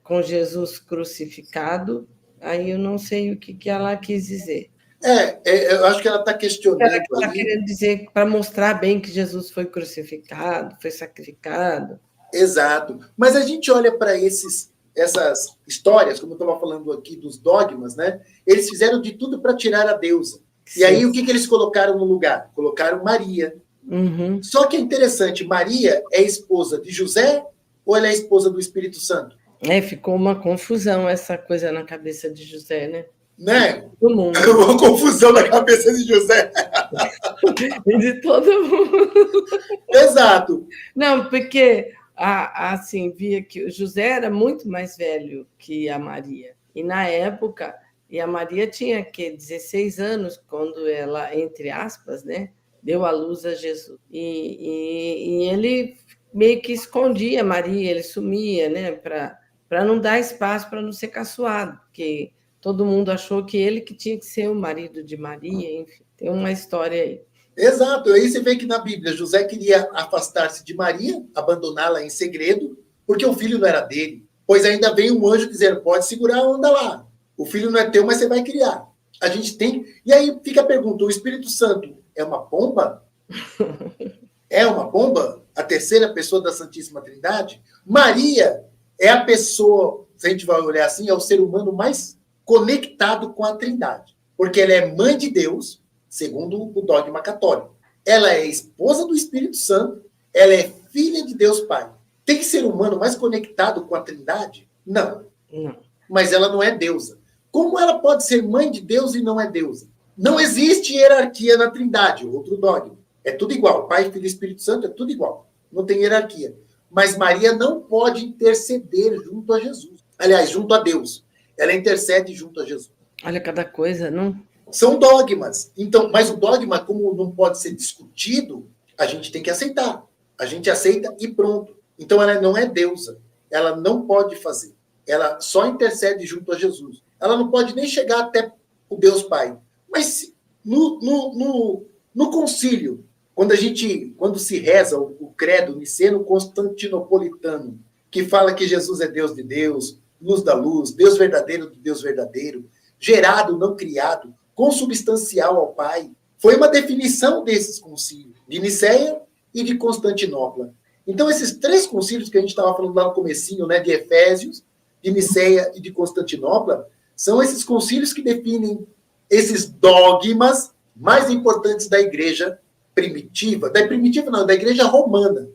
com Jesus crucificado, aí eu não sei o que ela quis dizer. Eu acho que ela está questionando. Ela está querendo dizer para mostrar bem que Jesus foi crucificado, foi sacrificado. Exato. Mas a gente olha para essas histórias, como eu estava falando aqui dos dogmas, né? Eles fizeram de tudo para tirar a deusa. Sim. E aí, o que eles colocaram no lugar? Colocaram Maria. Uhum. Só que é interessante, Maria é esposa de José ou ela é esposa do Espírito Santo? Ficou uma confusão essa coisa na cabeça de José, né? Né? Todo mundo. Uma confusão na cabeça de José. De todo mundo. Exato. Não, porque assim, via que o José era muito mais velho que a Maria. E na época, a Maria tinha 16 anos quando ela, entre aspas, né, deu à luz a Jesus. E ele meio que escondia a Maria, ele sumia, né, para não dar espaço para não ser caçoado, porque todo mundo achou que ele que tinha que ser o marido de Maria, enfim, tem uma história aí. Exato, aí você vê que na Bíblia José queria afastar-se de Maria, abandoná-la em segredo, porque o filho não era dele. Pois ainda veio um anjo dizer, pode segurar, anda lá. O filho não é teu, mas você vai criar. A gente tem... E aí fica a pergunta, o Espírito Santo é uma pomba? É uma pomba? A terceira pessoa da Santíssima Trindade? Maria é a pessoa, se a gente vai olhar assim, é o ser humano mais conectado com a Trindade. Porque ela é mãe de Deus, segundo o dogma católico. Ela é esposa do Espírito Santo, ela é filha de Deus Pai. Tem ser humano mais conectado com a Trindade? Não. Não. Mas ela não é deusa. Como ela pode ser mãe de Deus e não é deusa? Não existe hierarquia na Trindade, outro dogma. É tudo igual. Pai, Filho e Espírito Santo é tudo igual. Não tem hierarquia. Mas Maria não pode interceder junto a Jesus. Aliás, junto a Deus. Ela intercede junto a Jesus. Olha cada coisa, não? São dogmas. Então, mas o dogma, como não pode ser discutido, a gente tem que aceitar. A gente aceita e pronto. Então, ela não é deusa. Ela não pode fazer. Ela só intercede junto a Jesus. Ela não pode nem chegar até o Deus Pai. Mas no concílio, quando se reza o credo niceno-constantinopolitano, que fala que Jesus é Deus de Deus, luz da luz, Deus verdadeiro de Deus verdadeiro, gerado, não criado, consubstancial ao Pai, foi uma definição desses concílios, de Nicéia e de Constantinopla. Então, esses três concílios que a gente estava falando lá no comecinho, né, de Efésios, de Nicéia e de Constantinopla, são esses concílios que definem esses dogmas mais importantes da igreja primitiva, da igreja romana,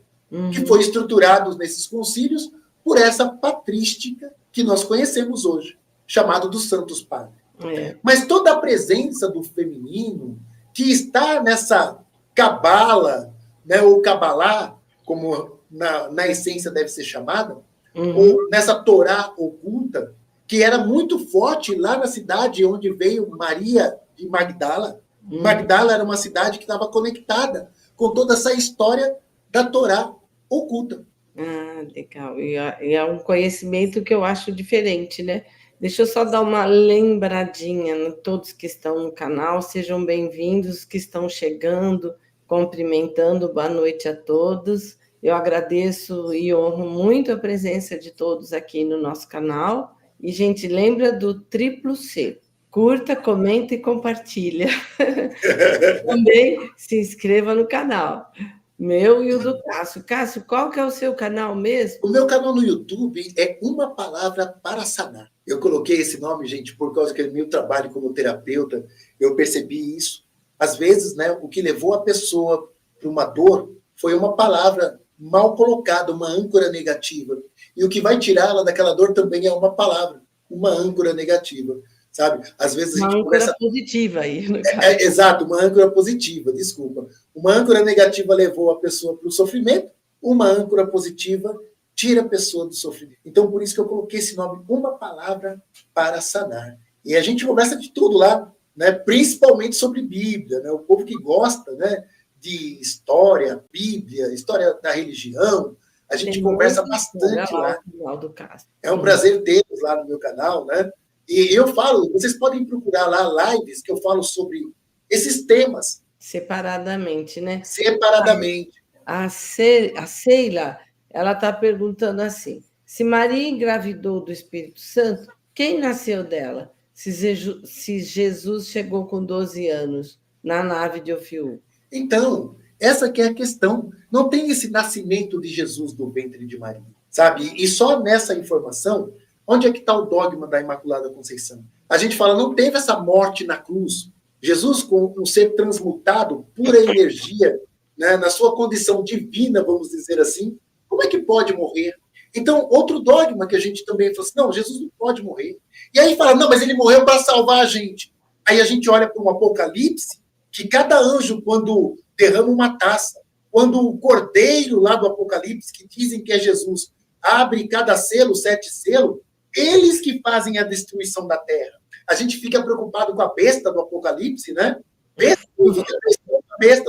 que foi estruturados nesses concílios por essa patrística que nós conhecemos hoje, chamado dos Santos Padres. É. Mas toda a presença do feminino que está nessa cabala, né, ou cabalá, como na essência deve ser chamada, ou nessa Torá oculta, que era muito forte lá na cidade onde veio Maria de Magdala. Magdala era uma cidade que estava conectada com toda essa história da Torá oculta. Ah, legal. E é um conhecimento que eu acho diferente, né? Deixa eu só dar uma lembradinha a todos que estão no canal, sejam bem-vindos, que estão chegando, cumprimentando, boa noite a todos. Eu agradeço e honro muito a presença de todos aqui no nosso canal. E, gente, lembra do triplo C. Curta, comenta e compartilha. Também se inscreva no canal. Meu e o do Cássio. Cássio, qual que é o seu canal mesmo? O meu canal no YouTube é Uma Palavra para Sanar. Eu coloquei esse nome, gente, por causa que no meu trabalho como terapeuta, eu percebi isso. Às vezes, né, o que levou a pessoa para uma dor foi uma palavra mal colocada, uma âncora negativa. E o que vai tirá-la daquela dor também é uma palavra, uma âncora negativa. Sabe? Às vezes a gente uma âncora positiva aí, no caso. Exato, uma âncora positiva, desculpa. Uma âncora negativa levou a pessoa para o sofrimento, uma âncora positiva tira a pessoa do sofrimento. Então, por isso que eu coloquei esse nome, Uma Palavra para Sanar. E a gente conversa de tudo lá, né? Principalmente sobre Bíblia, né? O povo que gosta, né, de história, Bíblia, história da religião, a gente conversa bastante lá. É um prazer tê-los lá no meu canal, né? E eu falo, vocês podem procurar lá lives que eu falo sobre esses temas. Separadamente, né? Separadamente. A Sheila, ela está perguntando assim, se Maria engravidou do Espírito Santo, quem nasceu dela? Se Jesus chegou com 12 anos na nave de Ofiú? Então, essa que é a questão. Não tem esse nascimento de Jesus do ventre de Maria, sabe? E só nessa informação, onde é que está o dogma da Imaculada Conceição? A gente fala, não teve essa morte na cruz. Jesus, com um ser transmutado, pura energia, né, na sua condição divina, vamos dizer assim, como é que pode morrer? Então, outro dogma que a gente também fala assim, não, Jesus não pode morrer. E aí fala, não, mas ele morreu para salvar a gente. Aí a gente olha para um Apocalipse, que cada anjo, quando derrama uma taça, quando o cordeiro lá do Apocalipse, que dizem que é Jesus, abre cada selo, 7 selos, eles que fazem a destruição da terra. A gente fica preocupado com a besta do Apocalipse, né? Besta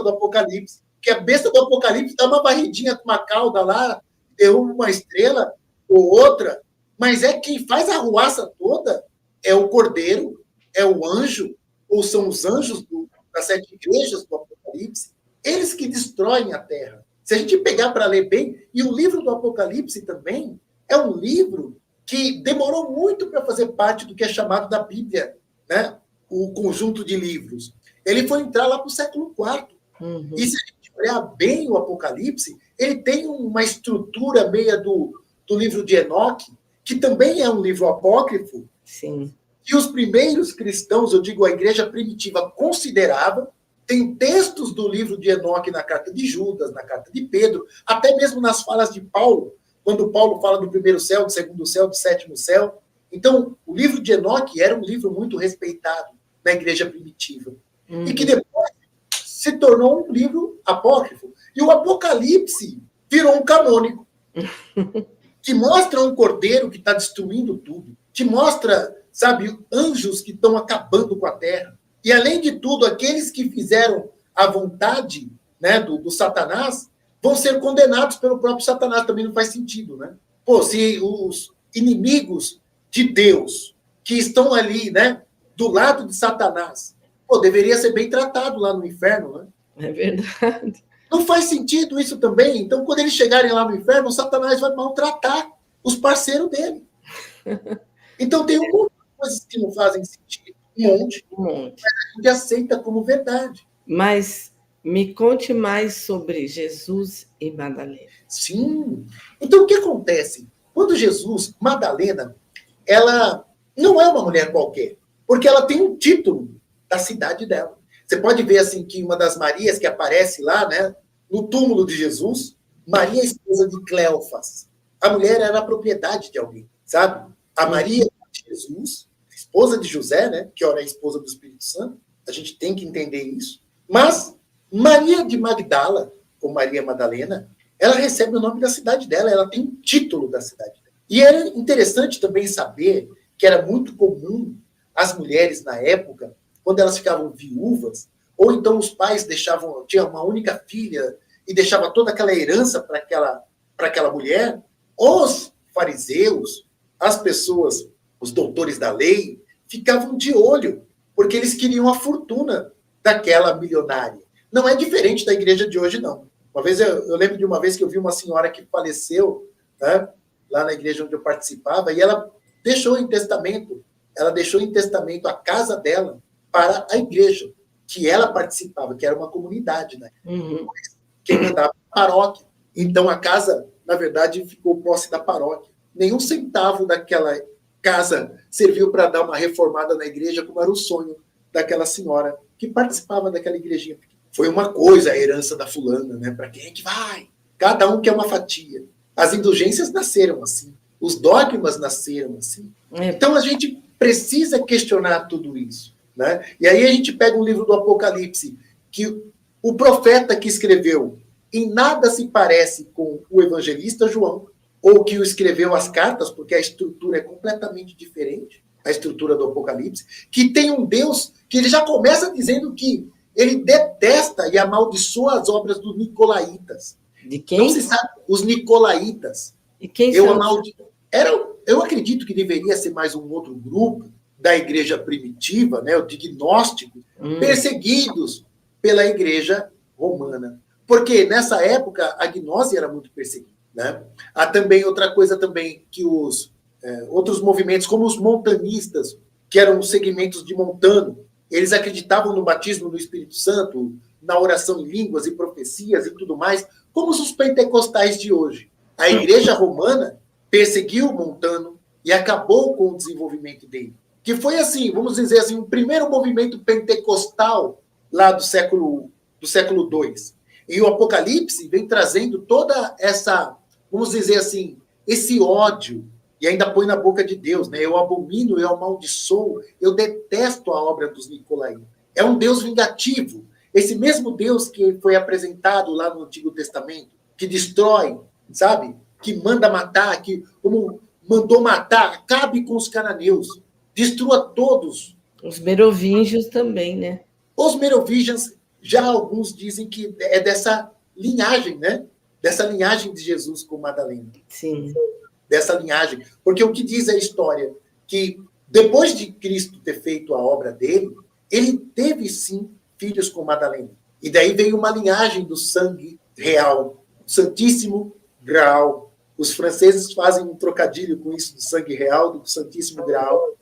do Apocalipse. Que a besta do Apocalipse dá uma barridinha com uma cauda lá, derruba uma estrela ou outra, mas é quem faz a arruaça toda é o cordeiro, é o anjo, ou são os anjos das 7 igrejas do Apocalipse, eles que destroem a terra. Se a gente pegar para ler bem, e o livro do Apocalipse também é um livro que demorou muito para fazer parte do que é chamado da Bíblia, né? O conjunto de livros. Ele foi entrar lá para o século IV. Uhum. E se a gente olhar bem o Apocalipse, ele tem uma estrutura meia do livro de Enoque, que também é um livro apócrifo. Sim. Que os primeiros cristãos, eu digo a igreja primitiva, considerava. Tem textos do livro de Enoque na carta de Judas, na carta de Pedro, até mesmo nas falas de Paulo, quando Paulo fala do primeiro céu, do segundo céu, do sétimo céu. Então, o livro de Enoque era um livro muito respeitado na igreja primitiva. E que depois se tornou um livro apócrifo. E o Apocalipse virou um canônico, que mostra um cordeiro que está destruindo tudo, que mostra, sabe, anjos que estão acabando com a terra. E, além de tudo, aqueles que fizeram a vontade, né, do Satanás vão ser condenados pelo próprio Satanás. Também não faz sentido, né? Pô, se os inimigos de Deus que estão ali, né, do lado de Satanás, pô, deveria ser bem tratado lá no inferno, né? É verdade. Não faz sentido isso também. Então, quando eles chegarem lá no inferno, o Satanás vai maltratar os parceiros dele. Então, tem um monte de coisas que não fazem sentido. Um monte. Mas a gente aceita como verdade. Mas me conte mais sobre Jesus e Madalena. Sim. Então, o que acontece? Quando Jesus, Madalena, ela não é uma mulher qualquer, porque ela tem um título da cidade dela. Você pode ver assim que uma das Marias que aparece lá, né, no túmulo de Jesus, Maria, esposa de Cleofas. A mulher era a propriedade de alguém, sabe? A Maria de Jesus, esposa de José, né, que ora é a esposa do Espírito Santo, a gente tem que entender isso. Mas Maria de Magdala, ou Maria Madalena, ela recebe o nome da cidade dela, ela tem um título da cidade dela. E era interessante também saber que era muito comum as mulheres na época, quando elas ficavam viúvas, ou então os pais tinham uma única filha e deixava toda aquela herança para aquela mulher, os fariseus, as pessoas, os doutores da lei, ficavam de olho, porque eles queriam a fortuna daquela milionária. Não é diferente da igreja de hoje, não. Uma vez eu lembro de uma vez que eu vi uma senhora que faleceu, né, lá na igreja onde eu participava, e ela deixou em testamento a casa dela para a igreja que ela participava, que era uma comunidade, né? Uhum. Quem mandava a paróquia. Então a casa, na verdade, ficou posse da paróquia. Nenhum centavo daquela casa serviu para dar uma reformada na igreja, como era o sonho daquela senhora que participava daquela igrejinha. Foi uma coisa a herança da fulana, né? Para quem é que vai? Cada um quer uma fatia. As indulgências nasceram assim. Os dogmas nasceram assim. Então a gente precisa questionar tudo isso, né? E aí a gente pega um livro do Apocalipse, que o profeta que escreveu em nada se parece com o evangelista João, ou que o escreveu as cartas, porque a estrutura é completamente diferente, a estrutura do Apocalipse, que tem um Deus que ele já começa dizendo que ele detesta e amaldiçoa as obras dos nicolaítas. De quem? Então, você sabe, os nicolaítas. E quem eu acredito que deveria ser mais um outro grupo da igreja primitiva, né, o de gnósticos, perseguidos pela igreja romana. Porque nessa época a gnose era muito perseguida, né? Há também outra coisa também, que os outros movimentos, como os montanistas, que eram os segmentos de Montano, eles acreditavam no batismo do Espírito Santo, na oração em línguas e profecias e tudo mais, como os pentecostais de hoje. A igreja romana perseguiu Montano e acabou com o desenvolvimento dele. Que foi assim, vamos dizer assim, o primeiro movimento pentecostal lá do século II. E o Apocalipse vem trazendo toda essa, vamos dizer assim, esse ódio, e ainda põe na boca de Deus, né? Eu abomino, eu amaldiçoo, eu detesto a obra dos Nicolaítas. É um Deus vingativo. Esse mesmo Deus que foi apresentado lá no Antigo Testamento, que destrói, sabe? Que manda matar, que como mandou matar, acabe com os cananeus, destrua todos. Os merovingios também, né? Os merovingians, já alguns dizem que é dessa linhagem, né? Dessa linhagem de Jesus com Madalena. Sim. Dessa linhagem. Porque o que diz a história? Que depois de Cristo ter feito a obra dele, ele teve, sim, filhos com Madalena. E daí veio uma linhagem do sangue real, Santíssimo Graal. Os franceses fazem um trocadilho com isso, do sangue real, do Santíssimo Graal.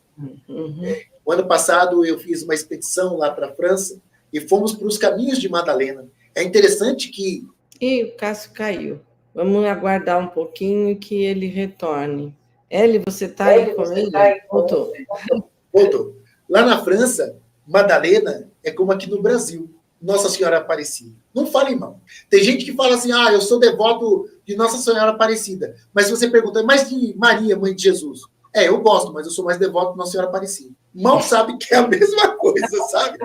Uhum. O ano passado eu fiz uma expedição lá para a França e fomos para os caminhos de Madalena. É interessante que... E o Cássio caiu. Vamos aguardar um pouquinho que ele retorne. Eli, você está aí com ele? Voltou. Voltou. Lá na França, Madalena é como aqui no Brasil, Nossa Senhora Aparecida. Não falem mal. Tem gente que fala assim, eu sou devoto de Nossa Senhora Aparecida. Mas se você pergunta, mas de Maria, mãe de Jesus? Eu gosto, mas eu sou mais devoto de Nossa Senhora Aparecida. Mal sabe que é a mesma coisa, sabe?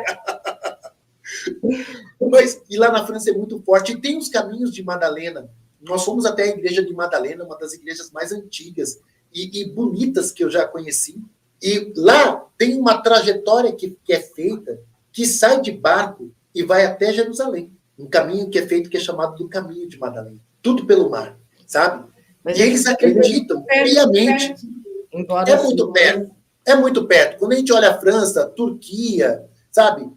Mas, e lá na França é muito forte. E tem os caminhos de Madalena. Nós fomos até a igreja de Madalena, uma das igrejas mais antigas e bonitas que eu já conheci. E lá tem uma trajetória que é feita, que sai de barco e vai até Jerusalém. Um caminho que é feito, que é chamado do Caminho de Madalena. Tudo pelo mar, sabe? Mas e eles acreditam piamente. Embora É muito perto. É muito perto. Quando a gente olha a França, Turquia, sabe?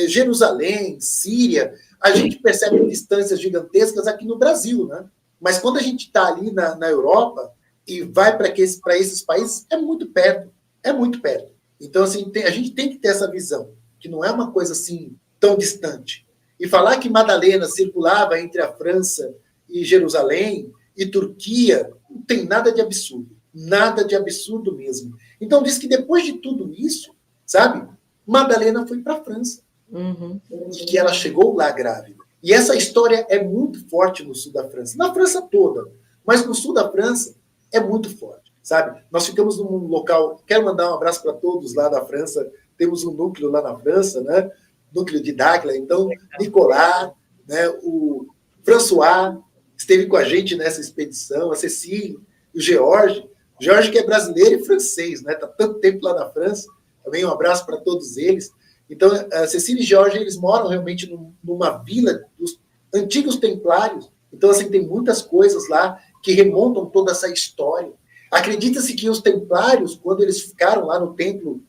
Jerusalém, Síria, a gente percebe distâncias gigantescas aqui no Brasil, né? Mas quando a gente está ali na Europa e vai para esses países, é muito perto. É muito perto. Então, assim, a gente tem que ter essa visão, que não é uma coisa assim tão distante. E falar que Madalena circulava entre a França e Jerusalém e Turquia, não tem nada de absurdo. Nada de absurdo mesmo. Então, diz que depois de tudo isso, sabe, Madalena foi para a França. Uhum. E que ela chegou lá grávida. E essa história é muito forte no sul da França. Na França toda. Mas no sul da França é muito forte, sabe? Nós ficamos num local... Quero mandar um abraço para todos lá da França. Temos um núcleo lá na França, né? Núcleo de Dáquila. Então, Nicolas, né? O François esteve com a gente nessa expedição. A Cecília, o George. O George que é brasileiro e francês, né? Está tanto tempo lá na França. Também um abraço para todos eles. Então, a Cecília e Jorge, eles moram realmente numa vila dos antigos templários. Então, assim, tem muitas coisas lá que remontam toda essa história. Acredita-se que os templários, quando eles ficaram lá no templo,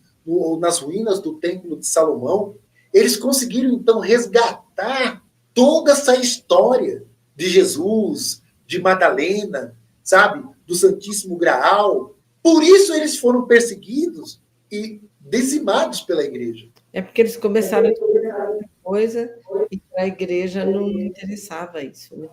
nas ruínas do templo de Salomão, eles conseguiram, então, resgatar toda essa história de Jesus, de Madalena, sabe? Do Santíssimo Graal. Por isso eles foram perseguidos e dizimados pela igreja. É porque eles começaram a fazer coisa e para a igreja não interessava isso, né?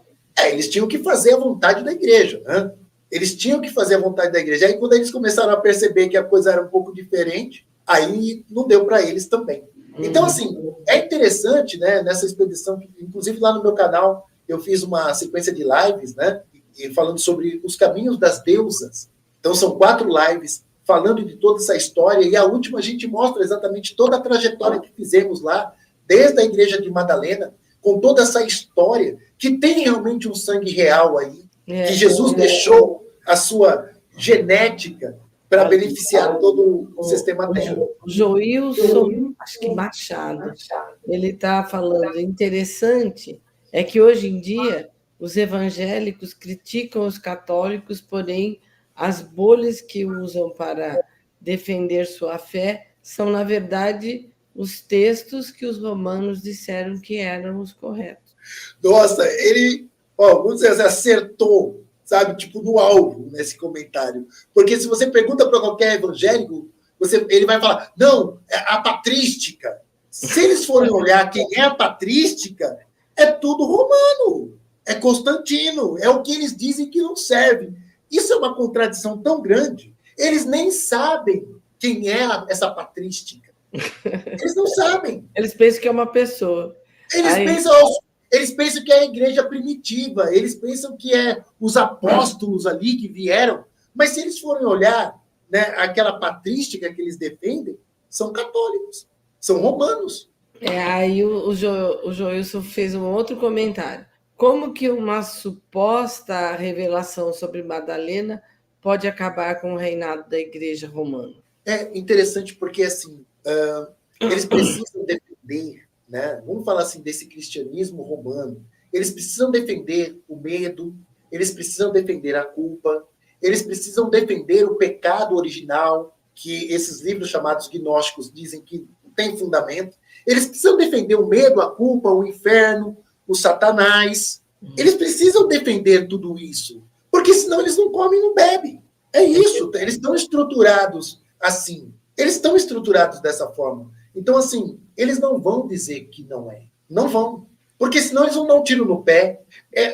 Eles tinham que fazer a vontade da igreja, né? Eles tinham que fazer a vontade da igreja. Aí, quando eles começaram a perceber que a coisa era um pouco diferente, aí não deu para eles também. Então, assim, é interessante, né, nessa expedição, inclusive lá no meu canal, eu fiz uma sequência de lives, né, falando sobre os caminhos das deusas. Então, são 4 lives falando de toda essa história, e a última a gente mostra exatamente toda a trajetória que fizemos lá, desde a igreja de Madalena, com toda essa história, que tem realmente um sangue real aí, que Jesus deixou a sua genética para beneficiar todo o sistema Terra. O Joilson, acho que Machado, ele está falando, interessante é que hoje em dia os evangélicos criticam os católicos, porém as bolhas que usam para defender sua fé são, na verdade, os textos que os romanos disseram que eram os corretos. Nossa, ele, vamos dizer assim, acertou, sabe, tipo, no alvo nesse comentário. Porque se você pergunta para qualquer evangélico, ele vai falar, não, a patrística, Se eles forem olhar quem é a patrística, é tudo romano, é Constantino, é o que eles dizem que não serve. Isso é uma contradição tão grande. Eles nem sabem quem é essa patrística. Eles não sabem. Eles pensam que é uma pessoa. Eles pensam que é a igreja primitiva, eles pensam que é os apóstolos ali que vieram, mas se eles forem olhar, né, aquela patrística que eles defendem, são católicos, são romanos. Aí o Joilson fez um outro comentário. Como que uma suposta revelação sobre Madalena pode acabar com o reinado da igreja romana? É interessante porque, assim, eles precisam defender, né? Vamos falar assim, desse cristianismo romano. Eles precisam defender o medo, eles precisam defender a culpa, eles precisam defender o pecado original, que esses livros chamados gnósticos dizem que não tem fundamento. Eles precisam defender o medo, a culpa, o inferno, o Satanás. Eles precisam defender tudo isso, porque senão eles não comem e não bebem. É isso, eles estão estruturados assim. Eles estão estruturados dessa forma. Então, assim, eles não vão dizer que não é. Não vão. Porque senão eles vão dar um tiro no pé.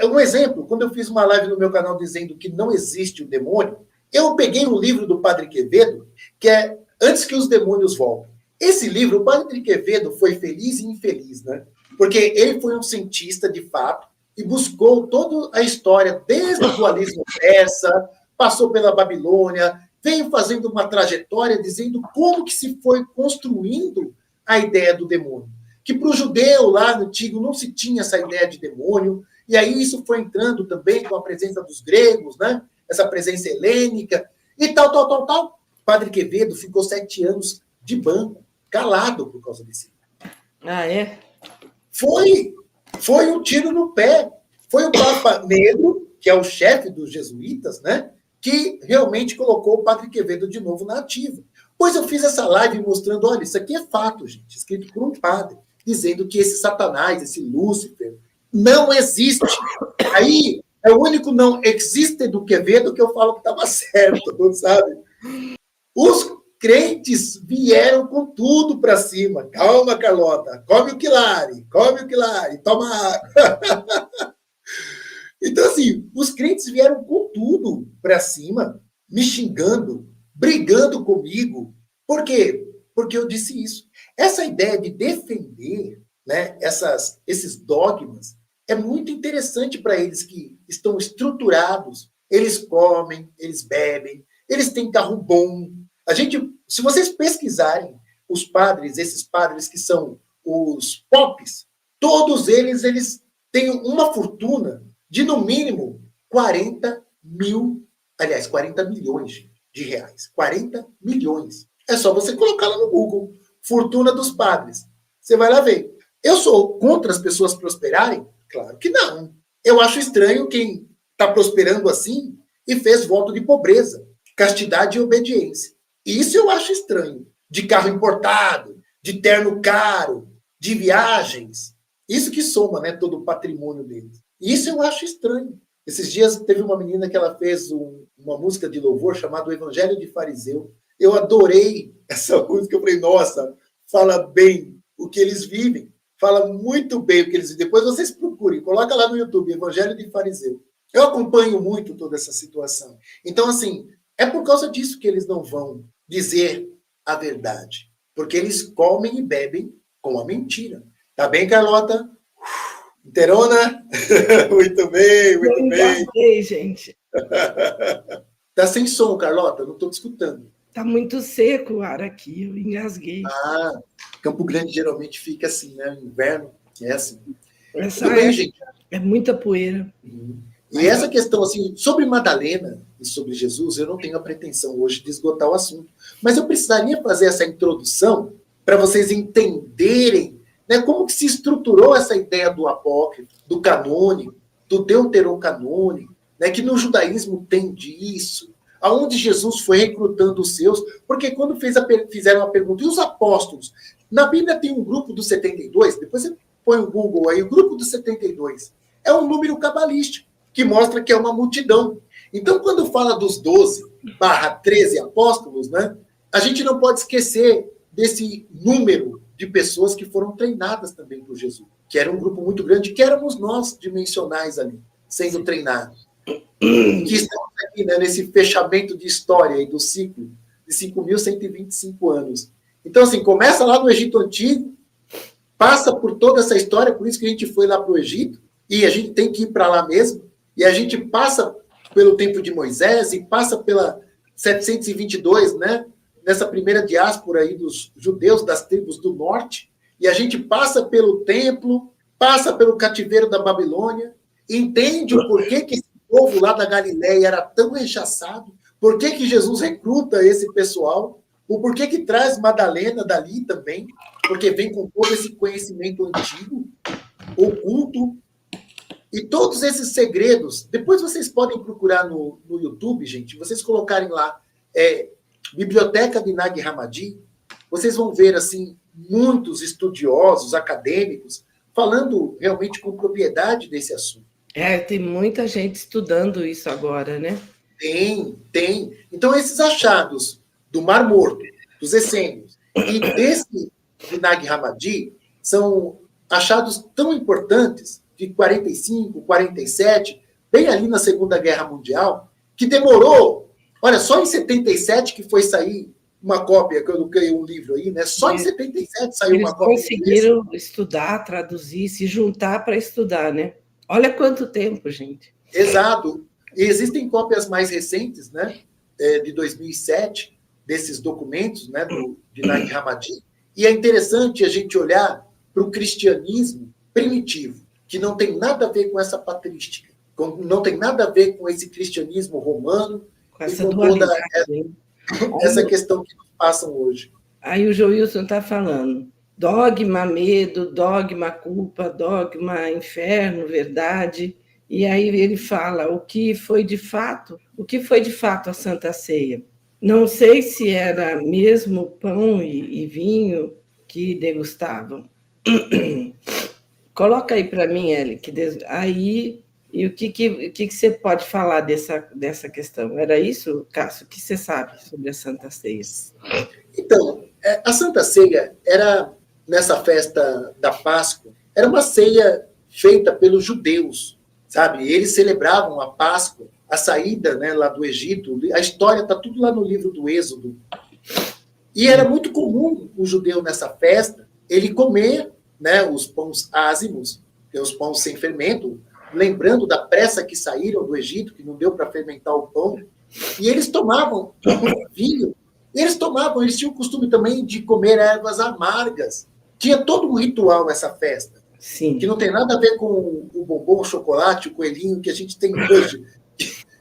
Um exemplo, quando eu fiz uma live no meu canal dizendo que não existe o demônio, eu peguei um livro do Padre Quevedo, que é Antes que os Demônios Voltem. Esse livro, o Padre Quevedo foi feliz e infeliz, né? Porque ele foi um cientista, de fato, e buscou toda a história, desde o dualismo persa, passou pela Babilônia, veio fazendo uma trajetória dizendo como que se foi construindo a ideia do demônio. Que para o judeu lá no antigo não se tinha essa ideia de demônio, e aí isso foi entrando também com a presença dos gregos, né? Essa presença helênica, e tal. Padre Quevedo ficou 7 anos de banco, calado por causa desse. Ah, é? Foi um tiro no pé. Foi o Papa Negro, que é o chefe dos jesuítas, né? Que realmente colocou o Padre Quevedo de novo na ativa. Pois eu fiz essa live mostrando, olha, isso aqui é fato, gente, escrito por um padre, dizendo que esse Satanás, esse Lúcifer, não existe. Aí é o único não existe do Quevedo que eu falo que estava certo, sabe? Os crentes vieram com tudo para cima. Calma, Carlota, come o quilari, toma água. Então, assim, os crentes vieram com tudo para cima, me xingando, brigando comigo. Por quê? Porque eu disse isso. Essa ideia de defender, né, esses dogmas é muito interessante para eles que estão estruturados. Eles comem, eles bebem, eles têm carro bom. Se vocês pesquisarem os padres, esses padres que são os popes, todos eles têm uma fortuna de, no mínimo, 40 milhões de reais. 40 milhões. É só você colocar lá no Google, fortuna dos padres. Você vai lá ver. Eu sou contra as pessoas prosperarem? Claro que não. Eu acho estranho quem está prosperando assim e fez voto de pobreza, castidade e obediência. Isso eu acho estranho. De carro importado, de terno caro, de viagens. Isso que soma, né, todo o patrimônio deles. Isso eu acho estranho. Esses dias teve uma menina que ela fez uma música de louvor chamada O Evangelho de Fariseu. Eu adorei essa música. Eu falei, nossa, fala bem o que eles vivem. Fala muito bem o que eles vivem. Depois vocês procurem, coloca lá no YouTube, Evangelho de Fariseu. Eu acompanho muito toda essa situação. Então, assim, é por causa disso que eles não vão dizer a verdade. Porque eles comem e bebem com a mentira. Tá bem, Carlota? Inteirona? Muito bem, muito bem. Engasguei, gente. Tá sem som, Carlota, não estou te escutando. Tá muito seco o ar aqui, eu engasguei. Campo Grande geralmente fica assim, né? Inverno, é assim. Tudo bem, gente. É muita poeira. E essa questão, assim, sobre Madalena e sobre Jesus, eu não tenho a pretensão hoje de esgotar o assunto. Mas eu precisaria fazer essa introdução para vocês entenderem, né, como que se estruturou essa ideia do apócrifo, do canônico, do deuterocanônico, né, que no judaísmo tem disso, aonde Jesus foi recrutando os seus, porque quando fizeram a pergunta, e os apóstolos? Na Bíblia tem um grupo dos 72, depois você põe o Google aí, o grupo dos 72, é um número cabalístico, que mostra que é uma multidão. Então, quando fala dos 12/13 apóstolos, né, a gente não pode esquecer desse número de pessoas que foram treinadas também por Jesus, que era um grupo muito grande, que éramos nós, dimensionais ali, sendo treinados. Que estamos aqui, né, nesse fechamento de história e do ciclo de 5.125 anos. Então, assim, começa lá no Egito Antigo, passa por toda essa história, por isso que a gente foi lá para o Egito, e a gente tem que ir para lá mesmo, e a gente passa pelo tempo de Moisés e passa pela 722, né, nessa primeira diáspora aí dos judeus das tribos do norte, e a gente passa pelo templo, passa pelo cativeiro da Babilônia, entende o porquê que esse povo lá da Galileia era tão rechaçado, por que Jesus recruta esse pessoal, o porquê que traz Madalena dali também, porque vem com todo esse conhecimento antigo, oculto, e todos esses segredos. Depois vocês podem procurar no YouTube, gente, vocês colocarem lá Biblioteca de Nag Hammadi, vocês vão ver assim muitos estudiosos, acadêmicos, falando realmente com propriedade desse assunto. Tem muita gente estudando isso agora, né? Tem. Então, esses achados do Mar Morto, dos essênios, e desse de Nag Hammadi, são achados tão importantes, de 45, 47, bem ali na Segunda Guerra Mundial, que demorou, olha, só em 77 que foi sair uma cópia, que eu criei um livro aí, né? Só em 77 saiu uma cópia. Eles conseguiram estudar, traduzir, se juntar para estudar, né? Olha quanto tempo, gente. Exato. E existem cópias mais recentes, né? De 2007, desses documentos, né? De Nag Hammadi. E é interessante a gente olhar para o cristianismo primitivo, que não tem nada a ver com essa patrística, não tem nada a ver com esse cristianismo romano, com essa e com toda essa questão que nos passam hoje. Aí o Joilson está falando, dogma, medo, dogma, culpa, dogma, inferno, verdade, e aí ele fala o que foi de fato a Santa Ceia. Não sei se era mesmo pão e vinho que degustavam. Coloca aí para mim, Eli, aí, e o que você pode falar dessa questão? Era isso, Cássio? O que você sabe sobre a Santa Ceia? Então, a Santa Ceia era, nessa festa da Páscoa, era uma ceia feita pelos judeus, sabe? Eles celebravam a Páscoa, a saída, né, lá do Egito, a história está tudo lá no livro do Êxodo. E era muito comum o judeu, nessa festa, ele comer, né, os pães ázimos, que é os pães sem fermento, lembrando da pressa que saíram do Egito, que não deu para fermentar o pão, e eles tomavam vinho, eles tinham o costume também de comer ervas amargas. Tinha todo um ritual essa festa, Sim. Que não tem nada a ver com o bombom, o chocolate, o coelhinho que a gente tem hoje,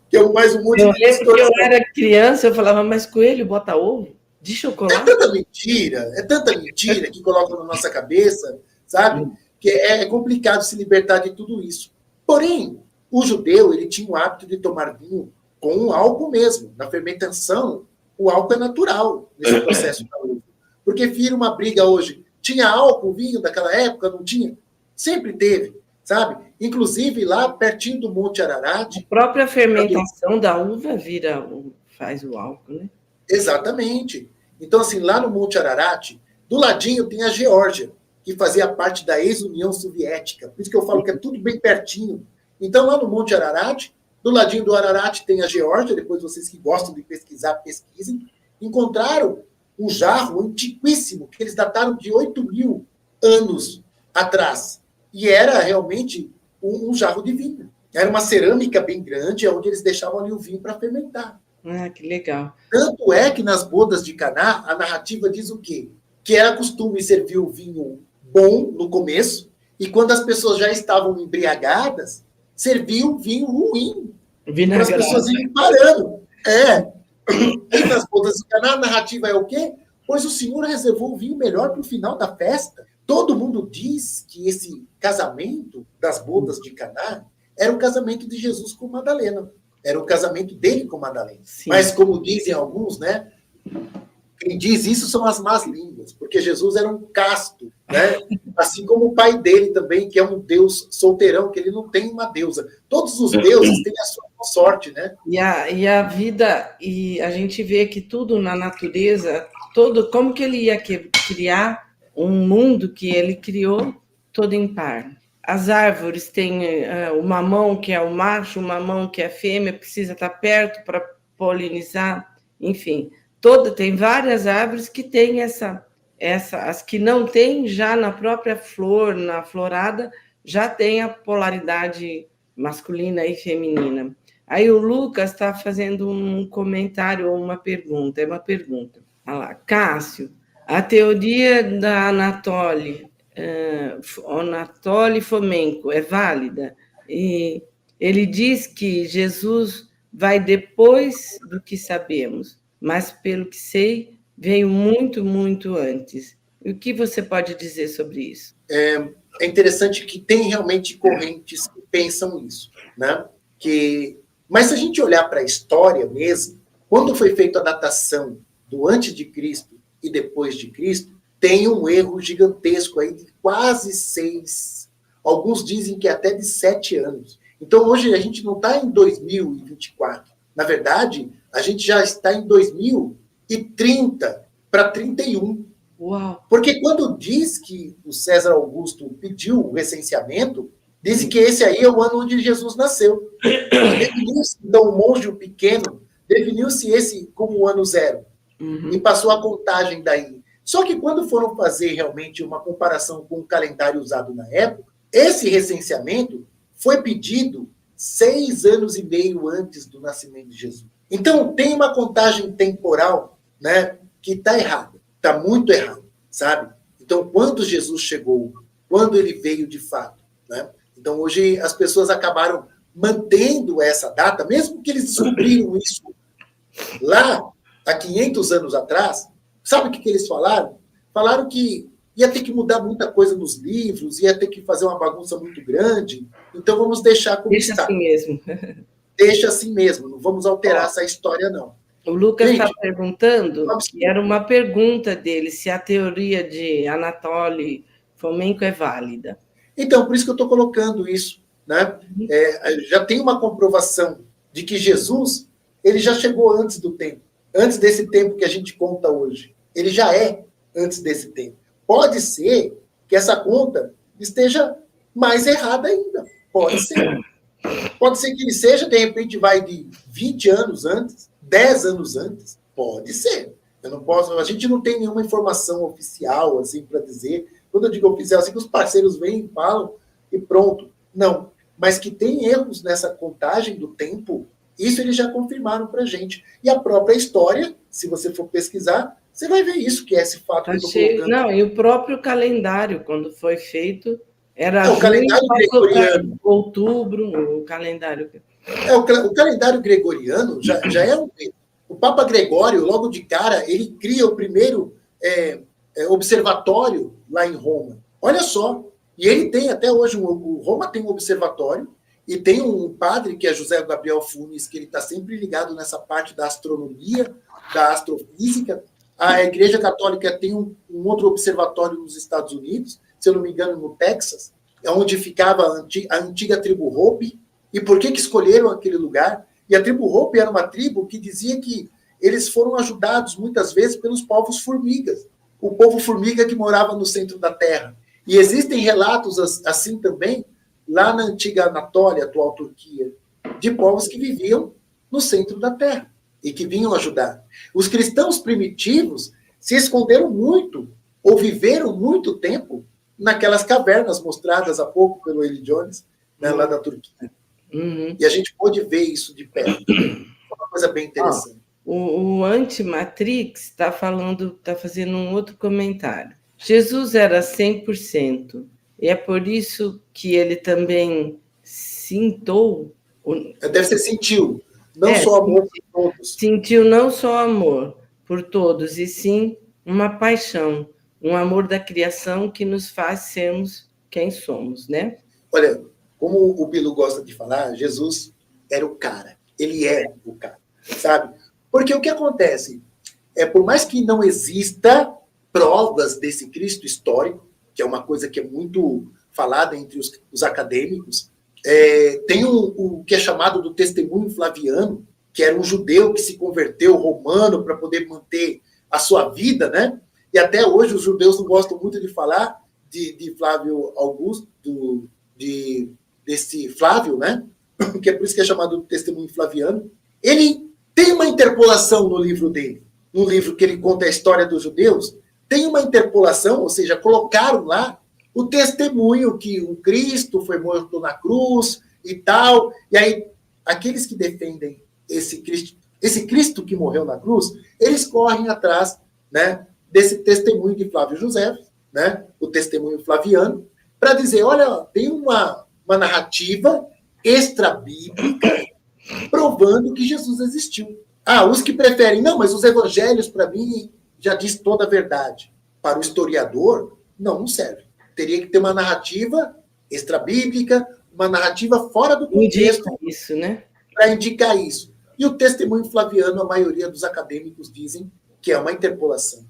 que é mais um monte de distorção. Eu era criança, eu falava, mas coelho bota ovo? De chocolate? É tanta mentira que colocam na nossa cabeça, sabe? Que é complicado se libertar de tudo isso. Porém, o judeu, ele tinha o hábito de tomar vinho com álcool mesmo. Na fermentação, o álcool é natural nesse processo da uva. Porque vira uma briga hoje. Tinha álcool, vinho daquela época? Não tinha? Sempre teve, sabe? Inclusive, lá pertinho do Monte Ararat... A própria fermentação da uva faz o álcool, né? Exatamente. Então, assim, lá no Monte Ararat, do ladinho tem a Geórgia, que fazia parte da ex-União Soviética. Por isso que eu falo que é tudo bem pertinho. Então, lá no Monte Ararat, do ladinho do Ararat tem a Geórgia, depois vocês que gostam de pesquisar, pesquisem, encontraram um jarro antiquíssimo, que eles dataram de 8.000 anos atrás. E era realmente um jarro de vinho. Era uma cerâmica bem grande, onde eles deixavam ali o vinho para fermentar. Ah, que legal. Tanto é que nas bodas de Caná, a narrativa diz o quê? Que era costume servir o vinho bom no começo, e quando as pessoas já estavam embriagadas, servia o vinho ruim. Para as pessoas irem parando. E nas bodas de Caná, a narrativa é o quê? Pois o Senhor reservou o vinho melhor para o final da festa. Todo mundo diz que esse casamento das bodas de Caná era o casamento de Jesus com Madalena. Era o casamento dele com Madalena. Sim. Mas, como dizem alguns, né? Quem diz isso são as más línguas, porque Jesus era um casto, né? Assim como o pai dele também, que é um deus solteirão, que ele não tem uma deusa. Todos os deuses têm a sua sorte, né? E a vida, e a gente vê que tudo na natureza, como que ele ia criar um mundo que ele criou todo impar. As árvores têm o mamão, que é o macho, o mamão, que é a fêmea, precisa estar perto para polinizar, enfim. Tem várias árvores que têm as que não têm, já na própria flor, na florada, já tem a polaridade masculina e feminina. Aí o Lucas está fazendo um comentário ou uma pergunta, Olha lá, Cássio, a teoria da Anatoly Fomenko é válida? E ele diz que Jesus vai depois do que sabemos, mas, pelo que sei, veio muito, muito antes. E o que você pode dizer sobre isso? É interessante que tem realmente correntes que pensam isso, né? Mas se a gente olhar para a história mesmo, quando foi feita a datação do antes de Cristo e depois de Cristo, tem um erro gigantesco aí de quase 6, alguns dizem que até de 7 anos. Então, hoje, a gente não está em 2024. Na verdade, a gente já está em 2030 para 31. Uau. Porque quando diz que o César Augusto pediu o recenseamento, diz que esse aí é o ano onde Jesus nasceu. Definiu-se, então, o monge pequeno, definiu-se esse como o ano 0. Uhum. E passou a contagem daí. Só que quando foram fazer realmente uma comparação com o calendário usado na época, esse recenseamento foi pedido 6 anos e meio antes do nascimento de Jesus. Então, tem uma contagem temporal, né, que está errada. Está muito errado, sabe? Então, quando Jesus chegou, quando ele veio de fato, né? Então, hoje, as pessoas acabaram mantendo essa data, mesmo que eles descobriram isso lá, há 500 anos atrás. Sabe o que eles falaram? Falaram que ia ter que mudar muita coisa nos livros, ia ter que fazer uma bagunça muito grande, então vamos deixar como Deixa está. Assim mesmo. Deixa assim mesmo, não vamos alterar essa história, não. O Lucas está perguntando, que era uma pergunta dele, se a teoria de Anatoly Fomenko é válida. Então, por isso que eu estou colocando isso, né? Já tem uma comprovação de que Jesus, ele já chegou antes do tempo, antes desse tempo que a gente conta hoje. Ele já é antes desse tempo. Pode ser que essa conta esteja mais errada ainda. Pode ser. Pode ser que ele seja, de repente, vai de 20 anos antes, 10 anos antes. Pode ser. Eu não posso, a gente não tem nenhuma informação oficial, assim, para dizer. Quando eu digo oficial, assim, que os parceiros vêm, falam e pronto. Não. Mas que tem erros nessa contagem do tempo, isso eles já confirmaram para a gente. E a própria história, se você for pesquisar, você vai ver isso, que é esse fato que eu estou colocando. Não, e o próprio calendário, quando foi feito, era o calendário gregoriano. Outubro, o calendário. O calendário gregoriano já é um. O Papa Gregório, logo de cara, ele cria o primeiro observatório lá em Roma. Olha só. E ele tem até hoje, o Roma tem um observatório, e tem um padre, que é José Gabriel Funes, que ele está sempre ligado nessa parte da astronomia, da astrofísica. A Igreja Católica tem um outro observatório nos Estados Unidos, se eu não me engano, no Texas, onde ficava a antiga tribo Hopi. E por que escolheram aquele lugar? E a tribo Hopi era uma tribo que dizia que eles foram ajudados muitas vezes pelos povos formigas, o povo formiga que morava no centro da Terra. E existem relatos assim também, lá na antiga Anatólia, atual Turquia, de povos que viviam no centro da Terra e que vinham ajudar. Os cristãos primitivos se esconderam muito, ou viveram muito tempo, naquelas cavernas mostradas há pouco pelo Eli Jones, né, lá da Turquia. Uhum. E a gente pôde ver isso de perto. É uma coisa bem interessante. O Antimatrix está fazendo um outro comentário. Jesus era 100%, e é por isso que ele também sentiu. Deve ser sentiu, não só amor por todos. Sentiu não só amor por todos, e sim uma paixão, um amor da criação que nos faz sermos quem somos, né? Olha, como o Bilu gosta de falar, Jesus era o cara. Ele é o cara, sabe? Porque o que acontece? Por mais que não exista provas desse Cristo histórico, que é uma coisa que é muito falada entre os acadêmicos, tem o que é chamado do testemunho Flaviano, que era um judeu que se converteu romano para poder manter a sua vida, né? e até hoje os judeus não gostam muito de falar de Flávio Augusto, desse Flávio, né? Que é por isso que é chamado de testemunho flaviano. Ele tem uma interpolação no livro dele, no livro que ele conta a história dos judeus, tem uma interpolação, ou seja, colocaram lá o testemunho que o Cristo foi morto na cruz e tal, e aí aqueles que defendem esse Cristo que morreu na cruz, eles correm atrás, né, desse testemunho de Flávio José, né, o testemunho flaviano, para dizer, olha, tem uma narrativa extra-bíblica provando que Jesus existiu. Os que preferem, não, mas os evangelhos, para mim, já diz toda a verdade. Para o historiador, não serve. Teria que ter uma narrativa extra-bíblica, uma narrativa fora do contexto, isso, né? Para indicar isso. E o testemunho flaviano, a maioria dos acadêmicos dizem que é uma interpolação.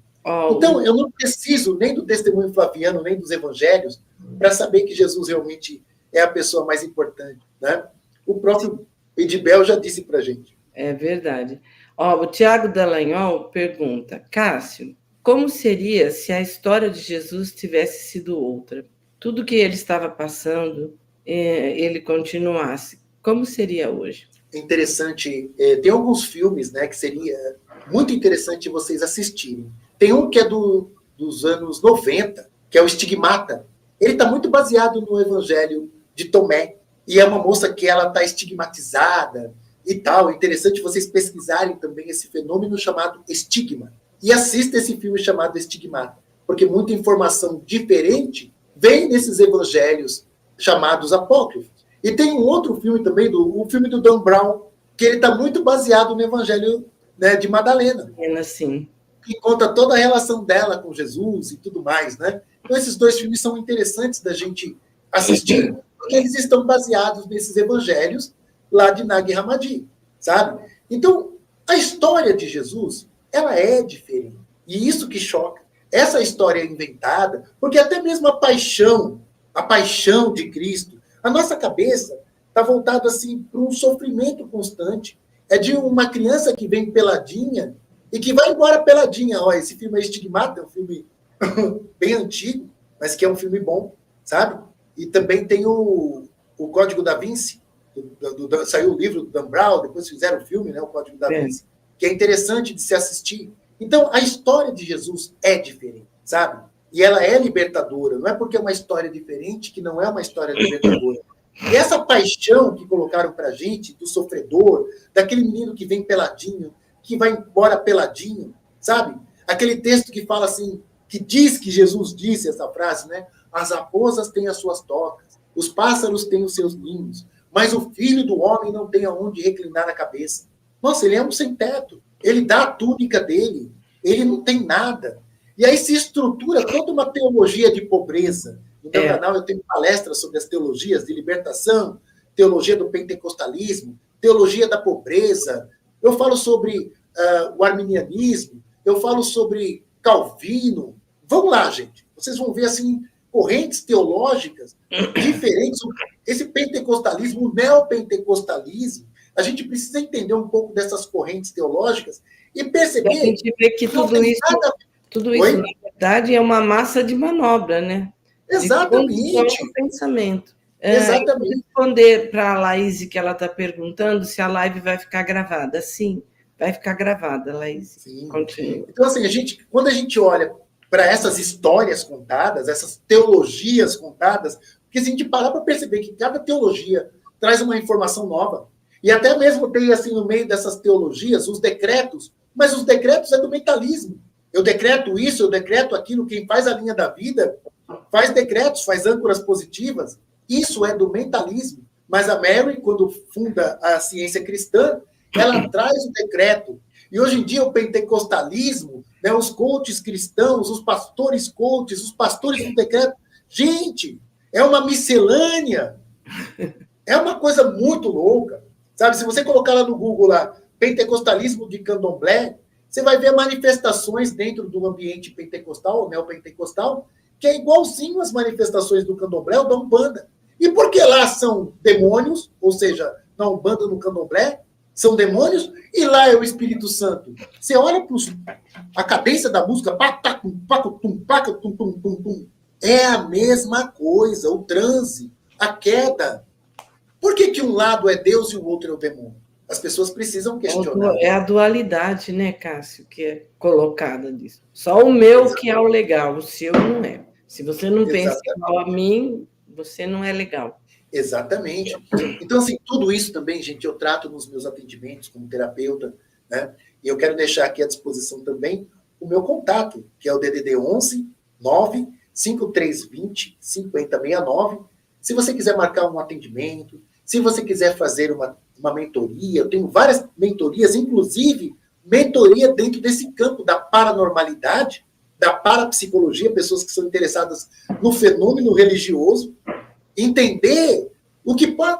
Então, eu não preciso nem do testemunho flaviano, nem dos evangelhos, para saber que Jesus realmente é a pessoa mais importante, né? O próprio Edibel já disse para a gente. É verdade. O Tiago Dallagnol pergunta, Cássio, como seria se a história de Jesus tivesse sido outra? Tudo que ele estava passando, ele continuasse. Como seria hoje? Interessante. Tem alguns filmes, né, que seria muito interessante vocês assistirem. Tem um que é dos anos 90, que é o Estigmata. Ele está muito baseado no Evangelho de Tomé. E é uma moça que ela está estigmatizada e tal. É interessante vocês pesquisarem também esse fenômeno chamado estigma. E assista esse filme chamado Estigmata. Porque muita informação diferente vem desses evangelhos chamados apócrifos. E tem um outro filme também, o filme do Dan Brown, que ele está muito baseado no evangelho, né, de Madalena. Sim. Que conta toda a relação dela com Jesus e tudo mais, né? Então, esses dois filmes são interessantes da gente assistir, porque eles estão baseados nesses evangelhos lá de Nag Hammadi, sabe? Então, a história de Jesus, ela é diferente. E isso que choca. Essa história é inventada, porque até mesmo a paixão de Cristo, a nossa cabeça está voltada assim, para um sofrimento constante. É de uma criança que vem peladinha e que vai embora peladinha. Esse filme é Estigmata, é um filme bem antigo, mas que é um filme bom, sabe? E também tem o Código da Vinci, saiu o livro do Dan Brown, depois fizeram o filme, né, o Código da Vinci, que é interessante de se assistir. Então, a história de Jesus é diferente, sabe? E ela é libertadora. Não é porque é uma história diferente que não é uma história libertadora. E essa paixão que colocaram pra gente, do sofredor, daquele menino que vem peladinho, que vai embora peladinho, sabe? Aquele texto que fala assim, que diz que Jesus disse essa frase, né? As raposas têm as suas tocas, os pássaros têm os seus ninhos, mas o filho do homem não tem aonde reclinar a cabeça. Nossa, ele é um sem-teto. Ele dá a túnica dele, ele não tem nada. E aí se estrutura toda uma teologia de pobreza. No meu canal eu tenho palestras sobre as teologias de libertação, teologia do pentecostalismo, teologia da pobreza. Eu falo sobre o arminianismo, eu falo sobre Calvino. Vão lá, gente. Vocês vão ver assim correntes teológicas diferentes. Esse pentecostalismo, o neopentecostalismo, a gente precisa entender um pouco dessas correntes teológicas e perceber... A gente vê que tudo isso, na verdade, é uma massa de manobra, né? Exatamente. De pensamento. Exatamente. Responder para a Laís que ela está perguntando se a live vai ficar gravada. Sim, vai ficar gravada, Laís. Sim. Continua. Então, assim, quando a gente olha para essas histórias contadas, essas teologias contadas, porque se a gente parar para perceber que cada teologia traz uma informação nova, e até mesmo tem, assim, no meio dessas teologias, os decretos, mas os decretos é do mentalismo. Eu decreto isso, eu decreto aquilo, quem faz a linha da vida faz decretos, faz âncoras positivas, isso é do mentalismo. Mas a Mary, quando funda a ciência cristã, ela traz o decreto. E hoje em dia o pentecostalismo, né, os coaches cristãos, os pastores coaches, os pastores do decreto, gente, é uma miscelânea. É uma coisa muito louca. Sabe, se você colocar lá no Google, lá, pentecostalismo de candomblé, você vai ver manifestações dentro do ambiente pentecostal, ou neopentecostal, que é igualzinho às manifestações do candomblé ou da Umbanda. E porque lá são demônios, ou seja, na Umbanda, no candomblé, são demônios, e lá é o Espírito Santo. Você olha para a cadência da música, é a mesma coisa, o transe, a queda. Por que um lado é Deus e o outro é o demônio? As pessoas precisam questionar. É a dualidade, né, Cássio, que é colocada nisso. Só o meu que é o legal, o seu não é. Se você não pensa igual a mim, você não é legal. Exatamente. Então, assim, tudo isso também, gente, eu trato nos meus atendimentos como terapeuta, né? E eu quero deixar aqui à disposição também o meu contato, que é o DDD 11 9 5320 5069. Se você quiser marcar um atendimento, se você quiser fazer uma mentoria, eu tenho várias mentorias, inclusive mentoria dentro desse campo da paranormalidade, da parapsicologia, pessoas que são interessadas no fenômeno religioso, entender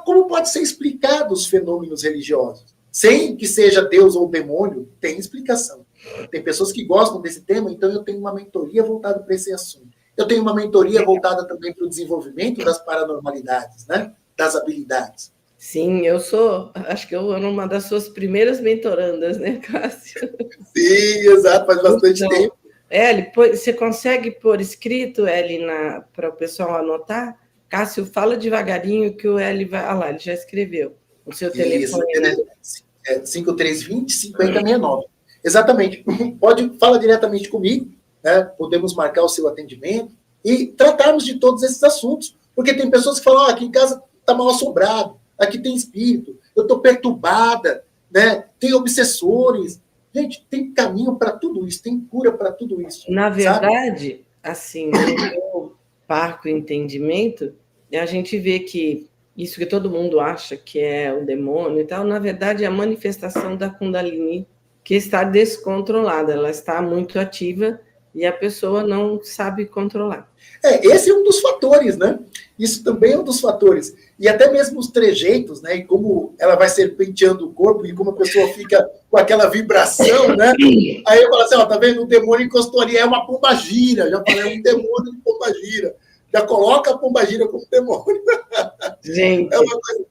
como pode ser explicado os fenômenos religiosos, sem que seja Deus ou demônio, tem explicação. Tem pessoas que gostam desse tema, então eu tenho uma mentoria voltada para esse assunto. Eu tenho uma mentoria voltada também para o desenvolvimento das paranormalidades, né? Das habilidades. Sim, acho que eu era uma das suas primeiras mentorandas, né, Cássio? Sim, exato, faz bastante tempo. Eli, você consegue pôr escrito, Eli, para o pessoal anotar? Cássio, fala devagarinho que o Eli vai... Ah lá, ele já escreveu o seu telefone. Isso, né? 5320-5069. Exatamente. Fala diretamente comigo, né? Podemos marcar o seu atendimento e tratarmos de todos esses assuntos. Porque tem pessoas que falam, aqui em casa está mal assombrado, aqui tem espírito, eu estou perturbada, né? Tem obsessores. Gente, tem caminho para tudo isso, tem cura para tudo isso. Na verdade, assim, no meu parco entendimento, a gente vê que isso que todo mundo acha que é o demônio e tal, na verdade é a manifestação da Kundalini que está descontrolada, ela está muito ativa e a pessoa não sabe controlar. Esse é um dos fatores, né? Isso também é um dos fatores. E até mesmo os trejeitos, né? E como ela vai serpenteando o corpo e como a pessoa fica com aquela vibração, né? Aí eu falo assim, ó, tá vendo? O demônio encostou ali, é uma pombagira. Já falei, é um demônio de pombagira. Já coloca a pombagira como demônio. Gente, é uma coisa,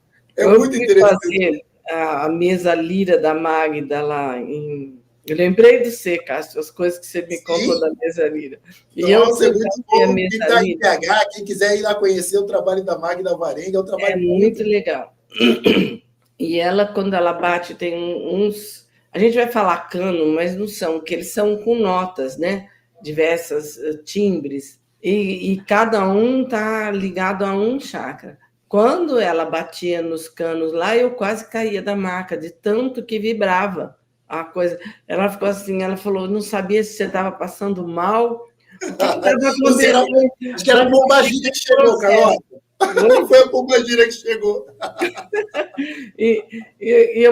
muito interessante. A mesa lira da Magda lá em... Eu lembrei de você, Cássio, as coisas que você me contou da mesa lira. Nossa, é muito bom. Quem está em PH, quem quiser ir lá conhecer o trabalho da Magda Varenga, é um trabalho muito legal. E ela, quando ela bate, tem uns... A gente vai falar cano, mas não são, que eles são com notas, né? Diversas timbres. E cada um está ligado a um chakra. Quando ela batia nos canos lá, eu quase caía da maca, de tanto que vibrava a coisa. Ela ficou assim, ela falou, não sabia se você estava passando mal. Acho que era a pombagira que chegou, Carlota. Não foi a pombagira que chegou.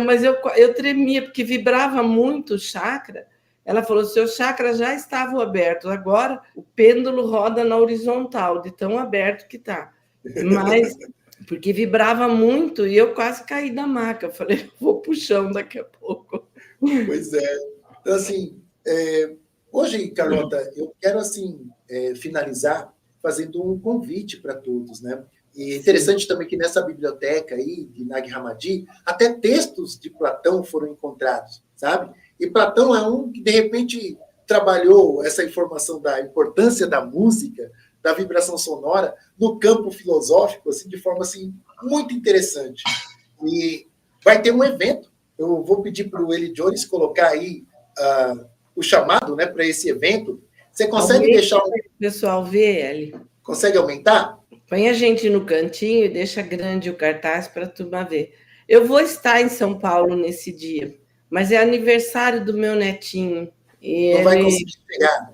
Mas eu tremia, porque vibrava muito o chakra. Ela falou, seus chakras já estavam abertos, agora o pêndulo roda na horizontal, de tão aberto que está. Mas... porque vibrava muito e eu quase caí da maca. Eu falei, vou pro chão daqui a pouco. Pois é. Então, assim, hoje, Carlota, eu quero, assim, finalizar fazendo um convite para todos, né? E é interessante também que nessa biblioteca aí, de Nag Hammadi, até textos de Platão foram encontrados, sabe? E Platão é um que, de repente, trabalhou essa informação da importância da música, da vibração sonora no campo filosófico, assim, de forma assim, muito interessante. E vai ter um evento, eu vou pedir para o Eli Jones colocar aí o chamado, né, para esse evento. Você consegue deixar... O pessoal ver, Eli? Consegue aumentar? Põe a gente no cantinho e deixa grande o cartaz para a turma ver. Eu vou estar em São Paulo nesse dia, mas é aniversário do meu netinho. E não vai conseguir pegar.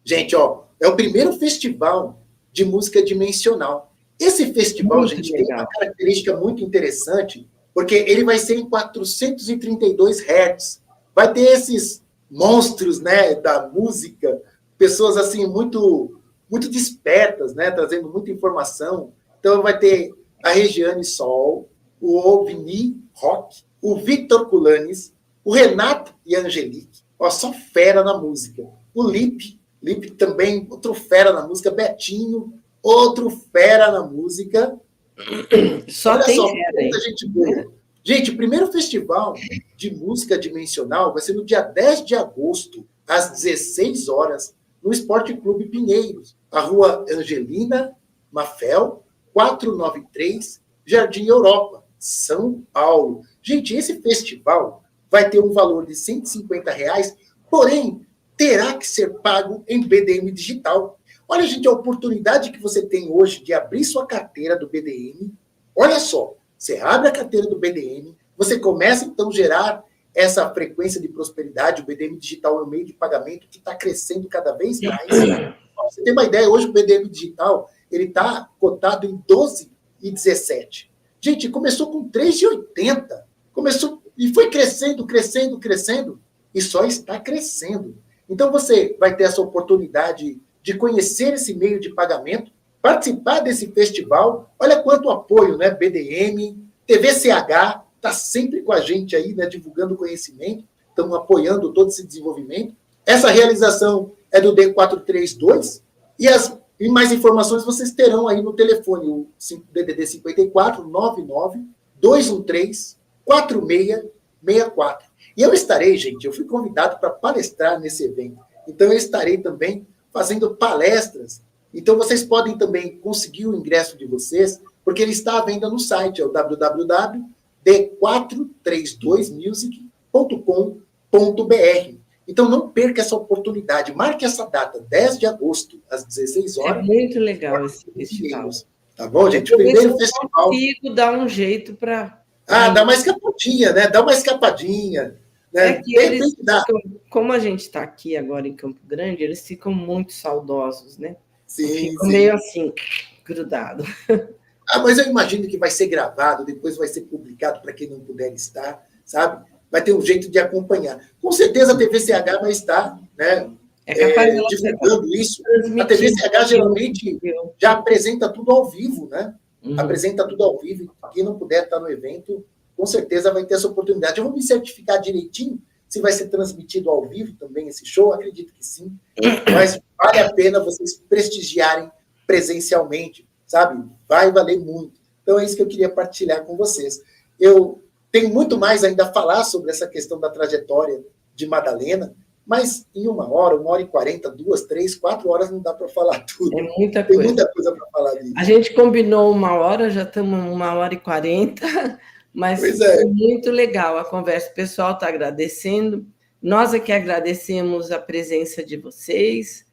Gente, ó, é o primeiro festival de música dimensional. Esse festival, muito gente, legal. Tem uma característica muito interessante, porque ele vai ser em 432 Hz. Vai ter esses monstros, né, da música, pessoas assim muito, muito despertas, né, trazendo muita informação. Então vai ter a Regiane Sol, o Ovni Rock, o Victor Culanes, o Renato e a Angelique. Ó, só fera na música. O Lipe também, outro fera na música. Betinho, outro fera na música. Só olha tem só, fera, muita gente boa. Gente, o primeiro festival de música dimensional vai ser no dia 10 de agosto, às 16 horas, no Esporte Clube Pinheiros, a rua Angelina Mafel, 493, Jardim Europa, São Paulo. Gente, esse festival vai ter um valor de R$150, porém, terá que ser pago em BDM digital. Olha, gente, a oportunidade que você tem hoje de abrir sua carteira do BDM. Olha só, você abre a carteira do BDM, você começa, então, a gerar essa frequência de prosperidade. O BDM digital é um meio de pagamento que está crescendo cada vez mais. Pra você ter uma ideia, hoje o BDM digital ele está cotado em 12,17. Gente, começou com 3,80. Começou e foi crescendo, crescendo, crescendo, e só está crescendo. Então, você vai ter essa oportunidade de conhecer esse meio de pagamento, participar desse festival. Olha quanto apoio, né? BDM, TVCH, está sempre com a gente aí, né? Divulgando conhecimento, estão apoiando todo esse desenvolvimento. Essa realização é do D432, e mais informações vocês terão aí no telefone, o DDD 54 99 213 4664. E eu estarei, gente, eu fui convidado para palestrar nesse evento. Então, eu estarei também fazendo palestras. Então, vocês podem também conseguir o ingresso de vocês, porque ele está à venda no site, é o www.d432music.com.br. Então, não perca essa oportunidade. Marque essa data, 10 de agosto, às 16 horas. É muito legal esse festival. Tá bom, gente? O primeiro festival. Eu consigo dar um jeito para... dá uma escapadinha, né? Dá uma escapadinha. Né? É que eles ficam, como a gente está aqui agora em Campo Grande, eles ficam muito saudosos, né? Sim, ficam meio assim, grudado. Mas eu imagino que vai ser gravado, depois vai ser publicado para quem não puder estar, sabe? Vai ter um jeito de acompanhar. Com certeza a TVCH vai estar, né? Divulgando isso. A TVCH geralmente já apresenta tudo ao vivo, né? Apresenta tudo ao vivo. Quem não puder estar no evento, com certeza vai ter essa oportunidade. Eu vou me certificar direitinho se vai ser transmitido ao vivo também esse show. Acredito que sim. Mas vale a pena vocês prestigiarem presencialmente, sabe? Vai valer muito. Então é isso que eu queria partilhar com vocês. Eu tenho muito mais ainda a falar sobre essa questão da trajetória de Madalena, mas em 1 hora, 1h40, 2, 3, 4 horas não dá para falar tudo. É muita coisa. Tem muita coisa para falar disso. A gente combinou 1 hora, já estamos 1h40, mas é muito legal a conversa. O pessoal está agradecendo. Nós é que agradecemos a presença de vocês.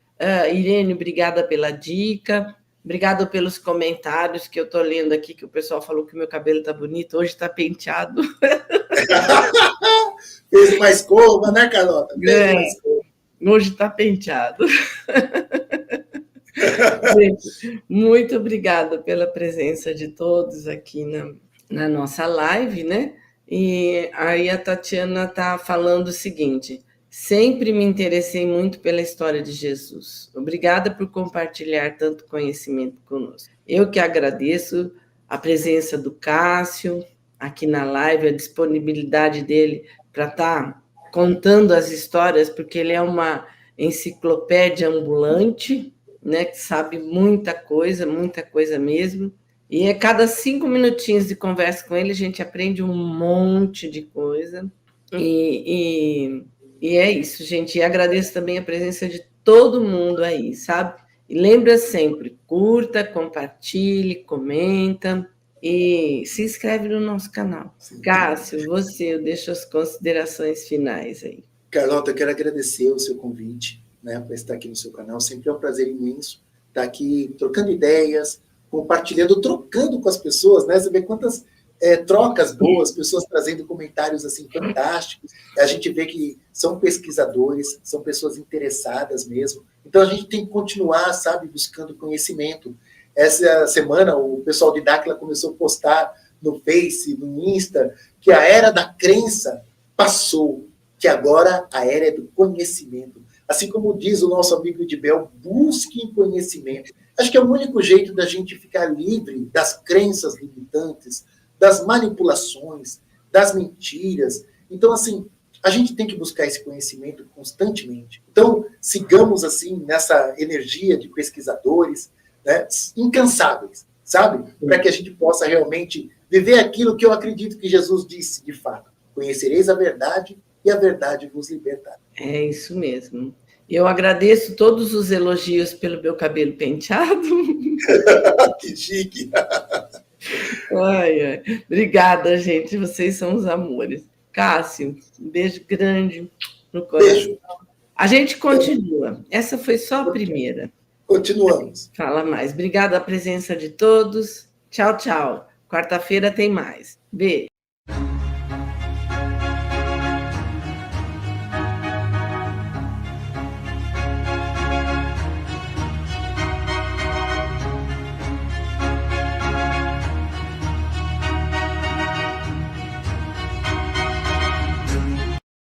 Irene, obrigada pela dica. Obrigada pelos comentários que eu estou lendo aqui, que o pessoal falou que o meu cabelo está bonito, hoje está penteado. Fez uma escova, né, Carlota? Hoje está penteado. Gente, muito obrigada pela presença de todos aqui na nossa live, né? E aí a Tatiana está falando o seguinte: sempre me interessei muito pela história de Jesus. Obrigada por compartilhar tanto conhecimento conosco. Eu que agradeço a presença do Cássio aqui na live, a disponibilidade dele para estar contando as histórias, porque ele é uma enciclopédia ambulante, né, que sabe muita coisa mesmo. E a cada 5 minutinhos de conversa com ele, a gente aprende um monte de coisa. E é isso, gente. E agradeço também a presença de todo mundo aí, sabe? E lembra sempre, curta, compartilhe, comenta e se inscreve no nosso canal. Sim. Cássio, eu deixo as considerações finais aí. Carlota, eu quero agradecer o seu convite, né, para estar aqui no seu canal. Sempre é um prazer imenso estar aqui trocando ideias, compartilhando, trocando com as pessoas, né? Você vê quantas trocas boas, pessoas trazendo comentários assim fantásticos. A gente vê que são pesquisadores, são pessoas interessadas mesmo. Então a gente tem que continuar, sabe, buscando conhecimento. Essa semana o pessoal de Dáquila começou a postar no Face, no Insta, que a era da crença passou, que agora a era é do conhecimento. Assim como diz o nosso amigo Edibel, busquem conhecimento. Acho que é o único jeito da gente ficar livre das crenças limitantes, das manipulações, das mentiras. Então, assim, a gente tem que buscar esse conhecimento constantemente. Então, sigamos, assim, nessa energia de pesquisadores, né, incansáveis, sabe? Para que a gente possa realmente viver aquilo que eu acredito que Jesus disse, de fato. Conhecereis a verdade e a verdade vos libertará. É isso mesmo. Eu agradeço todos os elogios pelo meu cabelo penteado. Que chique! Ai, ai. Obrigada, gente. Vocês são os amores. Cássio, um beijo grande no coração. Beijo. A gente continua. Essa foi só a primeira. Continuamos. Fala mais. Obrigada a presença de todos. Tchau, tchau. Quarta-feira tem mais. Beijo.